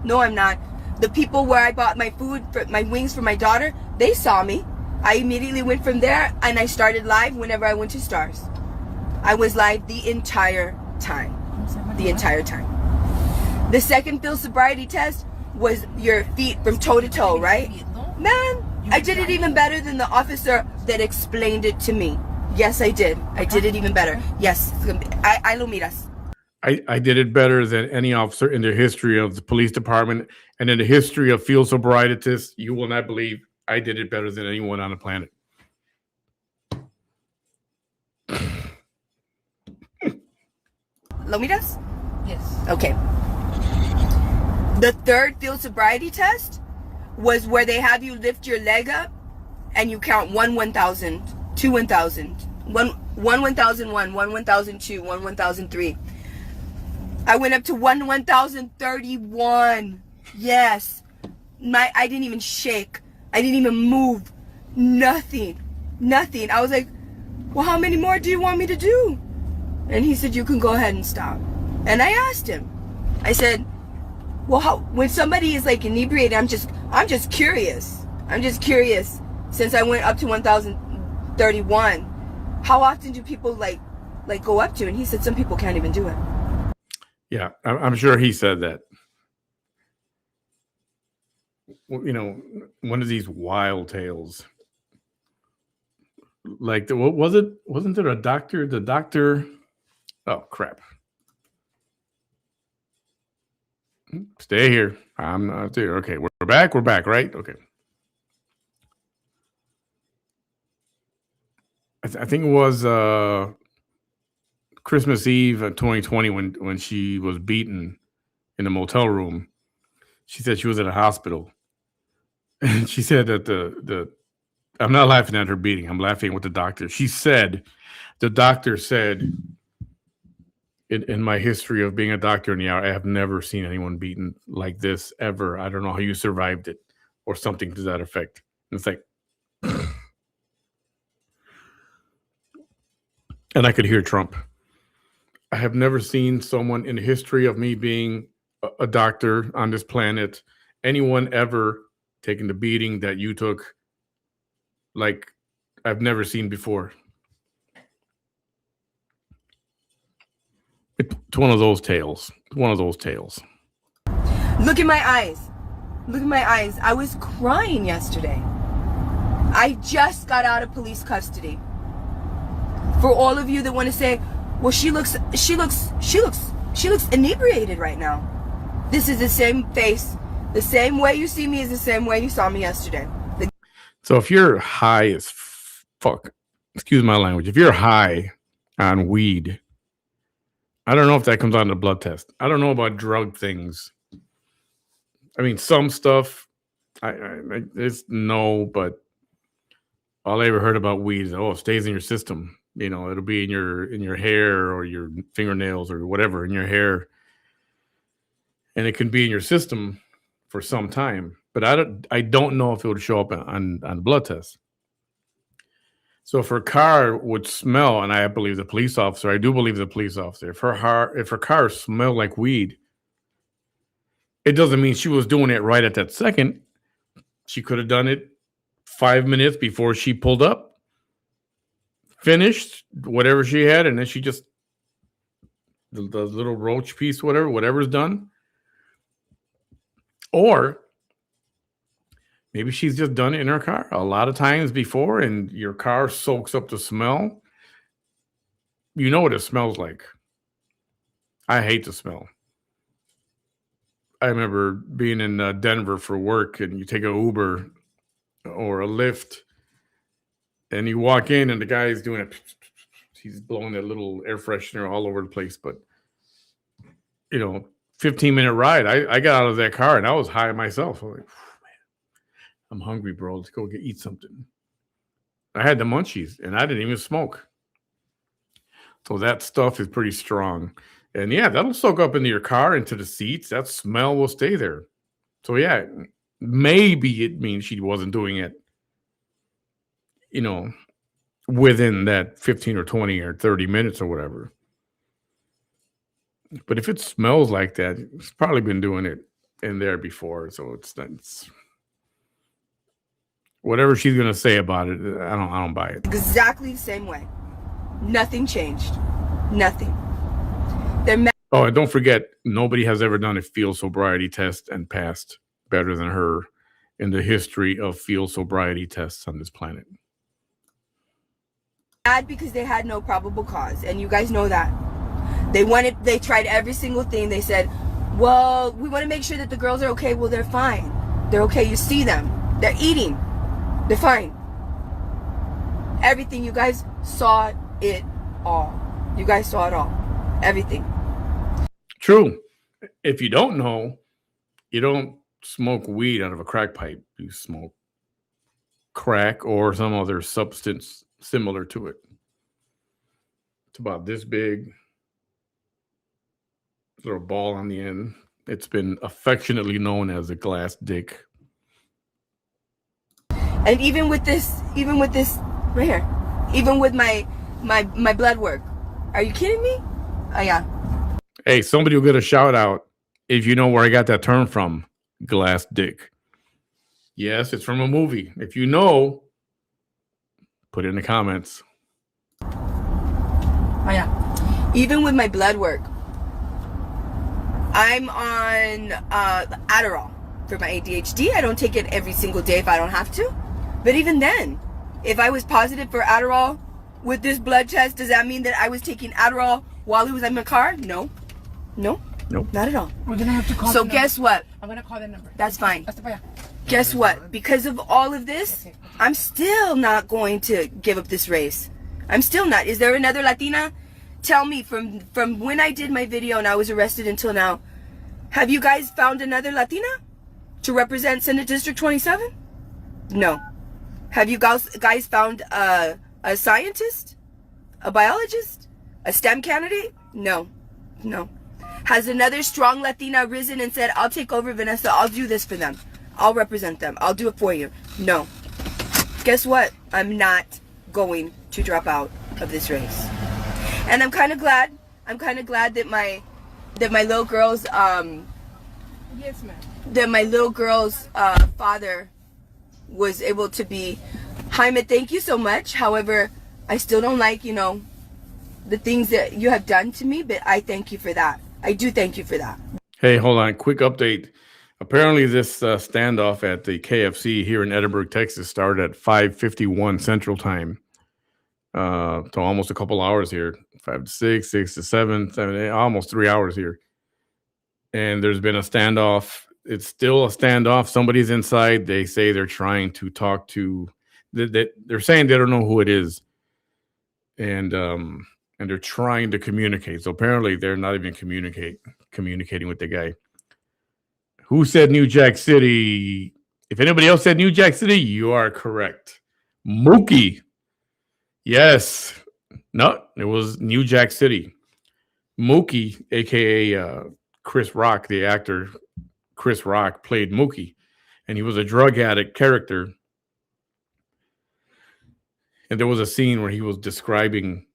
No, I'm not. The people where I bought my food, my wings for my daughter, they saw me. I immediately went from there and I started live whenever I went to Stars. I was live the entire time. The entire time. The second field sobriety test was your feet from toe to toe, right? Man, I did it even better than the officer that explained it to me. Yes, I did. I did it even better. Yes. I lo miras. I did it better than any officer in the history of the police department and in the history of field sobriety tests. You will not believe I did it better than anyone on the planet. Lo miras? Yes. Okay. The third field sobriety test was where they have you lift your leg up and you count 1 1,000, 2 1,000, 1 1,001, 1 1,002, 1 1,003. I went up to 1 1,031. Yes. I didn't even shake. I didn't even move. Nothing. I was like, well, how many more do you want me to do? And he said, you can go ahead and stop. And I asked him. I said, well, when somebody is like inebriated, I'm just curious. I'm just curious. Since I went up to 1,031, how often do people like go up to? And he said some people can't even do it. Yeah, I'm sure he said that. You know, one of these wild tales. Like, what was it? Wasn't there a doctor? The doctor. Oh, crap. Stay here. I'm not there. Okay, we're back. We're back, right? Okay. I think it was Christmas Eve of 2020 when she was beaten in a motel room. She said she was at a hospital. And she said that I'm not laughing at her beating. I'm laughing with the doctor. She said, the doctor said, in my history of being a doctor in the hour, I have never seen anyone beaten like this ever. I don't know how you survived it, or something to that effect. And it's like, and I could hear Trump. I have never seen someone in the history of me being a doctor on this planet, anyone ever taking the beating that you took, like I've never seen before. It's one of those tales. One of those tales. Look at my eyes. Look at my eyes. I was crying yesterday. I just got out of police custody. For all of you that want to say, well, she looks inebriated right now. This is the same face. The same way you see me is the same way you saw me yesterday. So if you're high as fuck, excuse my language, if you're high on weed, I don't know if that comes on the blood test. I don't know about drug things. I mean, some stuff, it's no, but all I ever heard about weed is, it stays in your system. You know, it'll be in your hair or your fingernails or whatever in your hair, and it can be in your system for some time. But I don't know if it would show up on the blood test. So if her car would smell, and I believe the police officer, I do believe the police officer, if her car smelled like weed, it doesn't mean she was doing it right at that second. She could have done it 5 minutes before she pulled up, finished whatever she had, and then she just, the little roach piece, whatever's done. Or maybe she's just done it in her car a lot of times before, and your car soaks up the smell. You know what it smells like. I hate the smell. I remember being in Denver for work, and you take an Uber or a Lyft, and you walk in, and the guy is doing it. He's blowing that little air freshener all over the place. But, 15-minute ride. I got out of that car, and I was high myself. I was like, man, I'm hungry, bro. Let's go eat something. I had the munchies, and I didn't even smoke. So that stuff is pretty strong. And yeah, that'll soak up into your car, into the seats. That smell will stay there. So yeah, maybe it means she wasn't doing it, within that 15 or 20 or 30 minutes or whatever. But if it smells like that, it's probably been doing it in there before. So it's whatever she's gonna say about it. I don't buy it. Exactly the same way. Nothing changed. Nothing. Oh, and don't forget, nobody has ever done a field sobriety test and passed better than her in the history of field sobriety tests on this planet. Mad because they had no probable cause, and you guys know that. They tried every single thing. They said, well, we want to make sure that the girls are okay. Well, they're fine. They're okay. You see them. They're eating. They're fine. Everything. You guys saw it all. You guys saw it all. Everything. True. If you don't know, you don't smoke weed out of a crack pipe. You smoke crack or some other substance similar to it. It's about this big. Little ball on the end. It's been affectionately known as a glass dick. And even with this right here, even with my blood work, are you kidding me? Oh yeah. Hey, somebody will get a shout out if you know where I got that term from. Glass dick. Yes, it's from a movie. If you know, put it in the comments. Oh yeah. Even with my blood work, I'm on Adderall for my ADHD. I don't take it every single day if I don't have to. But even then, if I was positive for Adderall with this blood test, does that mean that I was taking Adderall while he was in my car? No. Nope. Not at all. We're going to have to call So guess what? I'm going to call the number. That's fine. Guess what? Because of all of this, I'm still not going to give up this race. I'm still not. Is there another Latina? Tell me, from when I did my video and I was arrested until now, have you guys found another Latina to represent Senate District 27? No. Have you guys found a scientist? A biologist? A STEM candidate? No. Has another strong Latina risen and said, I'll take over, Vanessa, I'll do this for them. I'll represent them. I'll do it for you. No. Guess what? I'm not going to drop out of this race. And I'm kind of glad that my little girl's Yes, ma'am. that my little girl's father was able to be. Jaime, thank you so much. However, I still don't like, the things that you have done to me, but I thank you for that. I do thank you for that. Hey, hold on. Quick update. Apparently, this standoff at the KFC here in Edinburgh, Texas, started at 5:51 Central Time. So almost a couple hours here. 5 to 6, 6 to 7, 7 to 8, almost 3 hours here. And there's been a standoff. It's still a standoff. Somebody's inside. They say they're trying to talk to. They're saying they don't know who it is, and they're trying to communicate. So apparently, they're not even communicating with the guy. Who said New Jack City? If anybody else said New Jack City, you are correct. Mookie. Yes. No, it was New Jack City. Mookie, a.k.a. Chris Rock, the actor Chris Rock, played Mookie. And he was a drug addict character. And there was a scene where he was describing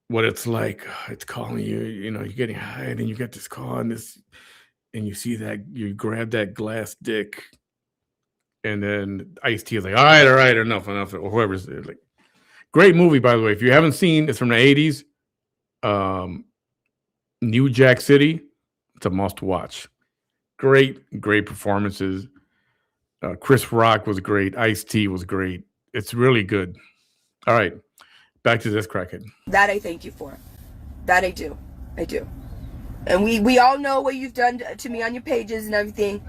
what it's like. It's calling you, you're getting high, and then you get this call, and you see that, you grab that glass dick. And then Ice-T is like, all right, enough. Or whoever's there, like, great movie, by the way. If you haven't seen, it's from the 80s. New Jack City. It's a must watch. Great performances. Chris Rock was great. Ice-T was great. It's really good. All right. Back to this crackhead. That I thank you for. That I do. And we all know what you've done to me on your pages and everything.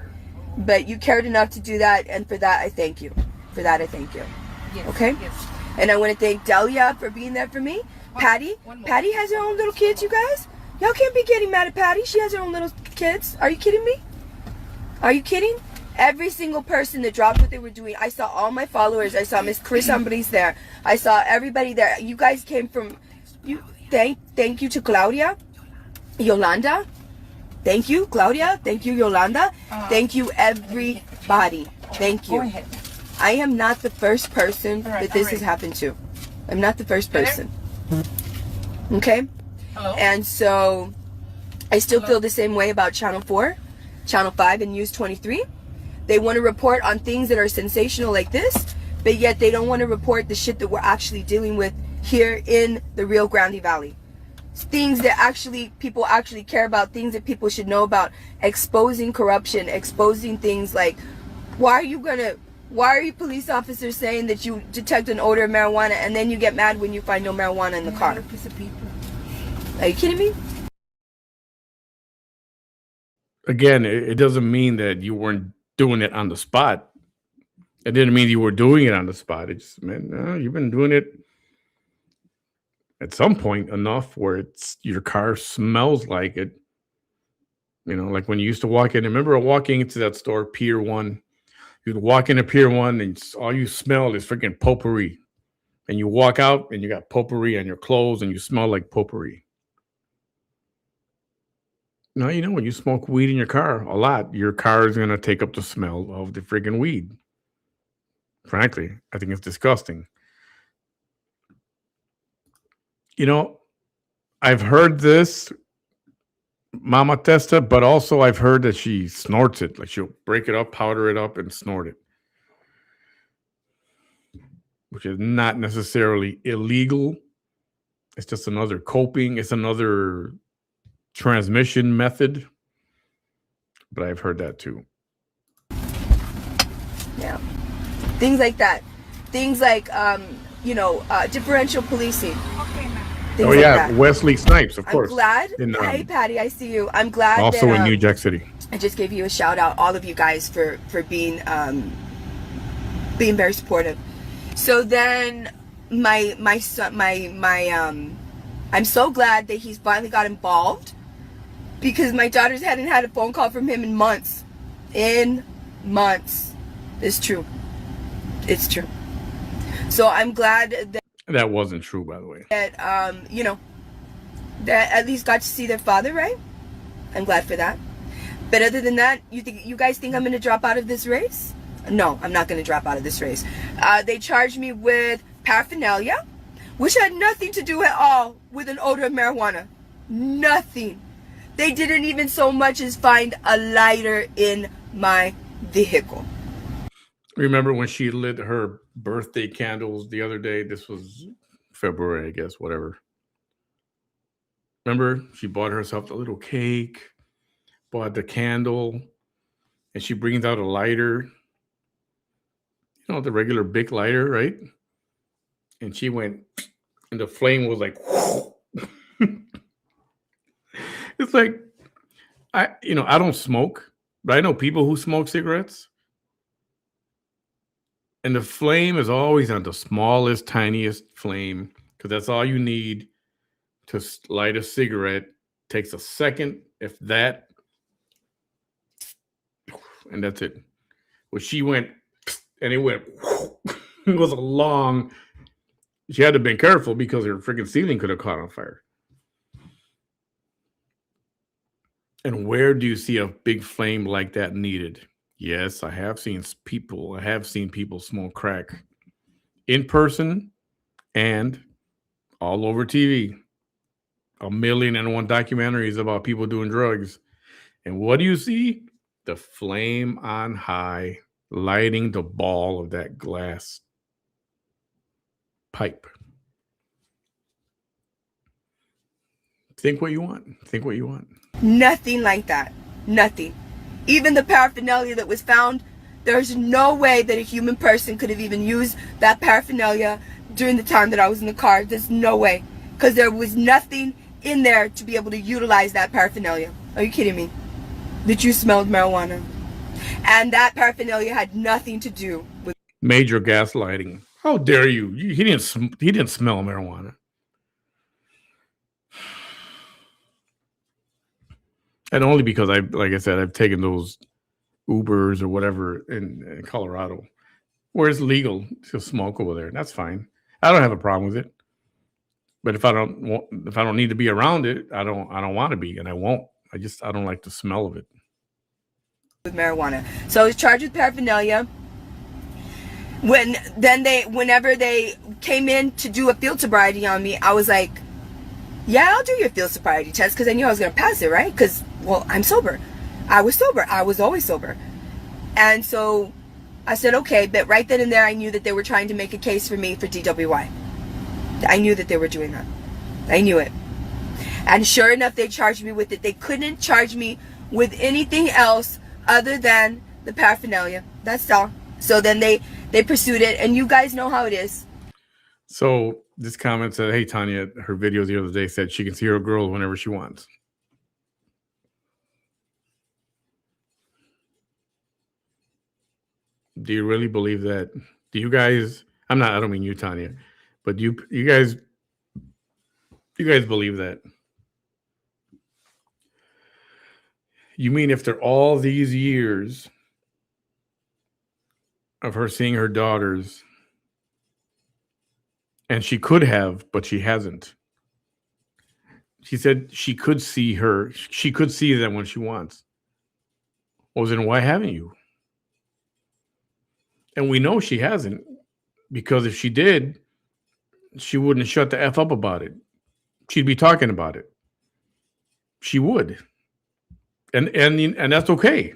But you cared enough to do that. And for that, I thank you. Yes, okay? Yes. And I want to thank Delia for being there for me. Patty has her own little kids, you guys. Y'all can't be getting mad at Patty. She has her own little kids. Are you kidding me? Are you kidding? Every single person that dropped what they were doing. I saw all my followers. I saw Miss Chris Humbley's there. I saw everybody there. You guys came from. Thank you to Claudia. Yolanda. Thank you, Claudia. Thank you, Yolanda. Thank you, everybody. Thank Go you. ahead. I am not the first person that this has happened to. I'm not the first person. Okay? Hello? And so I still feel the same way about Channel 4, Channel 5, and News 23. They want to report on things that are sensational like this, but yet they don't want to report the shit that we're actually dealing with here in the Rio Grande Valley. Things that actually people actually care about, things that people should know about, exposing corruption, exposing things like, why are you police officers saying that you detect an odor of marijuana and then you get mad when you find no marijuana in the car? Are you kidding me? Again, it doesn't mean that you weren't doing it on the spot. It didn't mean you were doing it on the spot. It just meant you've been doing it at some point enough where your car smells like it. You know, like when you used to walk in. Remember walking into that store, Pier 1? You'd walk into Pier 1 and all you smell is freaking potpourri. And you walk out and you got potpourri on your clothes and you smell like potpourri. Now, you know, when you smoke weed in your car a lot, your car is going to take up the smell of the freaking weed. Frankly, I think it's disgusting. You know, I've heard this, Mama Testa, but also I've heard that she snorts it. Like she'll break it up, powder it up, and snort it. Which is not necessarily illegal. It's just another coping. It's another transmission method. But I've heard that too. Yeah. Things like that. Things like, differential policing. Things Oh, like yeah. that. Wesley Snipes, of course. I'm glad. Hey, Patty, I see you. I'm glad also that, in New Jack City. I just gave you a shout out, all of you guys, for being very supportive. So then my son, I'm so glad that he's finally got involved, because my daughters hadn't had a phone call from him in months. It's true. It's true. So I'm glad That wasn't true, by the way. that that at least got to see their father, right? I'm glad for that. But other than that, you guys think I'm going to drop out of this race? No, I'm not going to drop out of this race. They charged me with paraphernalia, which had nothing to do at all with an odor of marijuana. Nothing. They didn't even so much as find a lighter in my vehicle. Remember when she lit her birthday candles the other day? This was February, I guess, whatever. Remember, she bought herself a little cake, bought the candle, and she brings out a lighter. You know, the regular Bic lighter, right? And she went, and the flame was like, it's like, I don't smoke, but I know people who smoke cigarettes. And the flame is always on the smallest, tiniest flame, because that's all you need to light a cigarette. Takes a second, if that, and that's it. Well, she went, and it went, it was a long, she had to have been careful because her freaking ceiling could have caught on fire. And where do you see a big flame like that needed? Yes, I have seen people smoke crack in person and all over TV. 1,000,001 documentaries about people doing drugs. And what do you see? The flame on high, lighting the ball of that glass pipe. Think what you want. Think what you want. Nothing like that. Nothing. Even the paraphernalia that was found, there's no way that a human person could have even used that paraphernalia during the time that I was in the car. There's no way. Because there was nothing in there to be able to utilize that paraphernalia. Are you kidding me? That you smelled marijuana. And that paraphernalia had nothing to do with Major gaslighting. How dare you? He didn't smell marijuana. And only because like I said, I've taken those Ubers or whatever in Colorado, where it's legal to smoke over there. That's fine. I don't have a problem with it. But if I don't need to be around it, I don't want to be, and I won't. I don't like the smell of it. With marijuana. So I was charged with paraphernalia. Whenever they came in to do a field sobriety on me, I was like, yeah, I'll do your field sobriety test, because I knew I was going to pass it, right? Because, well, I'm sober. I was sober. I was always sober. And so I said, okay, but right then and there, I knew that they were trying to make a case for me for DWI. I knew that they were doing that. I knew it. And sure enough, they charged me with it. They couldn't charge me with anything else other than the paraphernalia. That's all. So then they pursued it, and you guys know how it is. So this comment said, hey, Tanya, her video the other day said she can see her girl whenever she wants. Do you really believe that? Do you guys, I don't mean you, Tanya, but you guys believe that? You mean after all these years of her seeing her daughters, and she could have, but she hasn't. She said she could see them when she wants. Well, then why haven't you? And we know she hasn't, because if she did, she wouldn't shut the F up about it. She'd be talking about it. She would. And that's okay.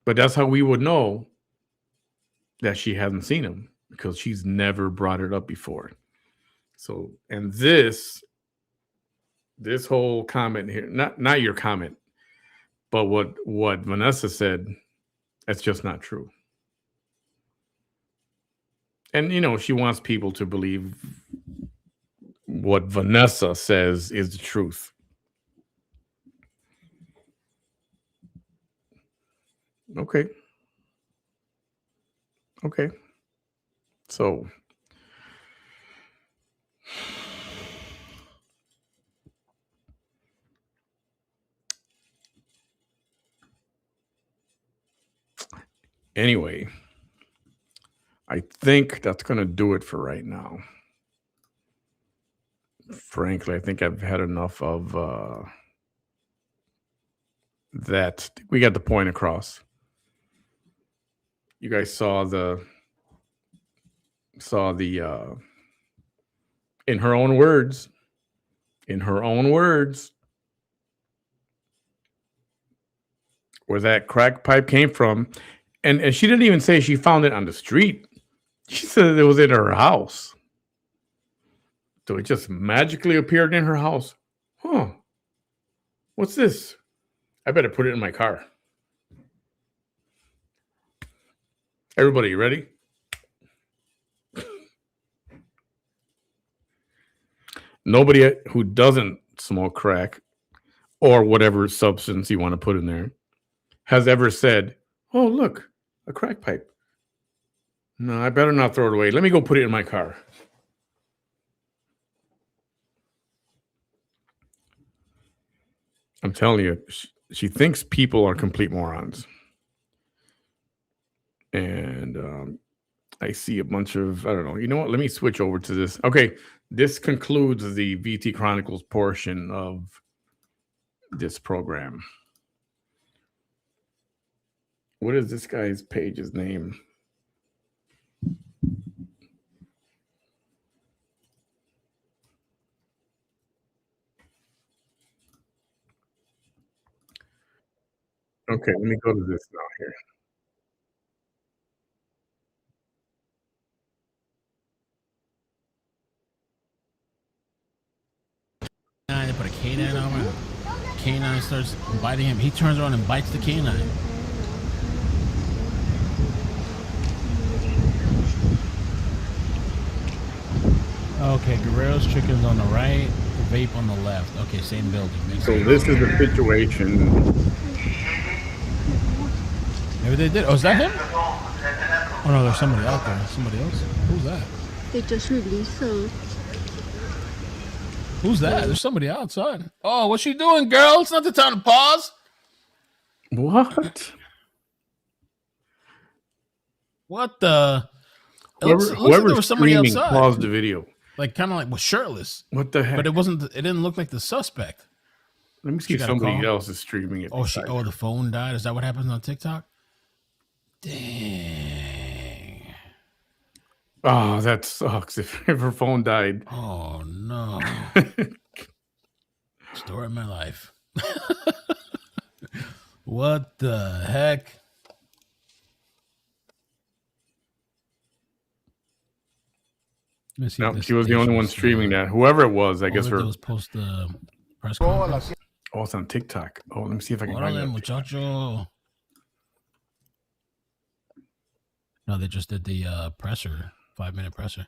But that's how we would know that she hasn't seen him, because she's never brought it up before. So, and this whole comment here, not your comment, but what Vanessa said, that's just not true. And, she wants people to believe what Vanessa says is the truth. Okay. So, anyway, I think that's going to do it for right now. Frankly, I think I've had enough of that. We got the point across. You guys saw the in her own words, where that crack pipe came from. And she didn't even say she found it on the street. She said it was in her house. So it just magically appeared in her house. Huh. What's this? I better put it in my car. Everybody, you ready? Nobody who doesn't smoke crack or whatever substance you want to put in there has ever said, oh, look, a crack pipe. No, I better not throw it away. Let me go put it in my car. I'm telling you, she thinks people are complete morons. And I see a bunch of, I don't know. You know what? Let me switch over to this. Okay, this concludes the VT Chronicles portion of this program. What is this guy's page's name? Okay, let me go to this now here. They put a canine on him. Canine starts biting him. He turns around and bites the canine. Okay, Guerrero's Chicken's on the right, Vape on the left. Okay, same building. So this is the situation. Maybe they did. Oh, is that him? Oh no, there's somebody out there. Somebody else? Who's that? They just released her. Who's that? There's somebody outside. Oh, what's she doing, girl? It's not the time to pause. What? What the? Whoever's there was somebody screaming, outside. pause the video. like kind of like was shirtless, What the heck? but it wasn't. It didn't look like the suspect. Let me see She if got a somebody call? else is streaming it. Oh, besides her. the phone died. Is that what happens on TikTok? Dang. Oh, that sucks. If her phone died. Oh no. Story of my life. What the heck? Let me see if No, this she was the only station one is streaming still- that. Whoever it was, I All guess they her. did was post the press conference. Oh, it's on TikTok. Oh, let me see if I can find Órale, it. muchacho. No, they just did the presser, 5-minute presser.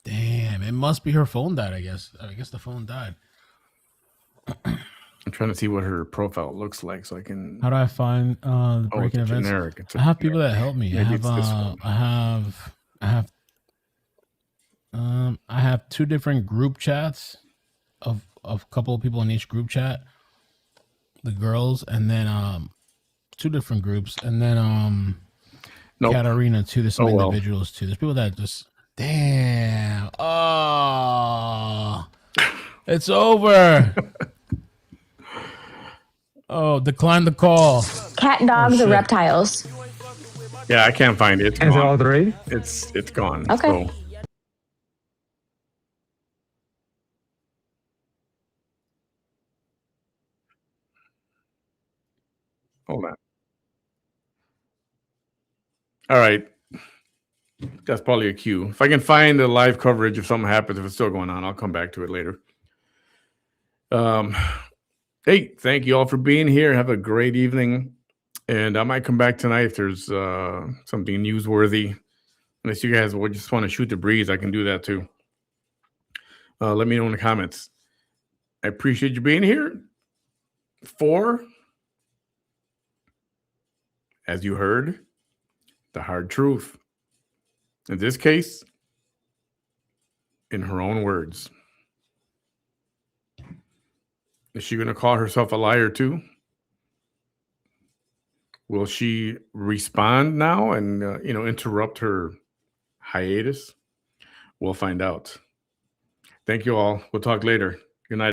Damn, it must be her phone died, I guess. I guess the phone died. I'm trying to see what her profile looks like so I can. How do I find the Oh, it's breaking a events? generic. It's a I have people generic. that help me. Maybe it's this one. I have 2 different group chats of a couple of people in each group chat. The girls, and then 2 different groups, and then Nope. Katarina too. There's some Oh, well. individuals too. There's people that just damn. Oh, it's over. Oh, decline the call. Cat, dogs, Oh, or shit. reptiles? Yeah, I can't find it. It's Is it gone. all 3? It's gone. Okay. So. Hold on. All right. That's probably a cue. If I can find the live coverage, if something happens, if it's still going on, I'll come back to it later. Hey, thank you all for being here. Have a great evening. And I might come back tonight if there's something newsworthy. Unless you guys just want to shoot the breeze, I can do that too. Let me know in the comments. I appreciate you being here. 4, as you heard, the hard truth. In this case, in her own words. Is she going to call herself a liar too? Will she respond now and interrupt her hiatus? We'll find out. Thank you all. We'll talk later. Good night.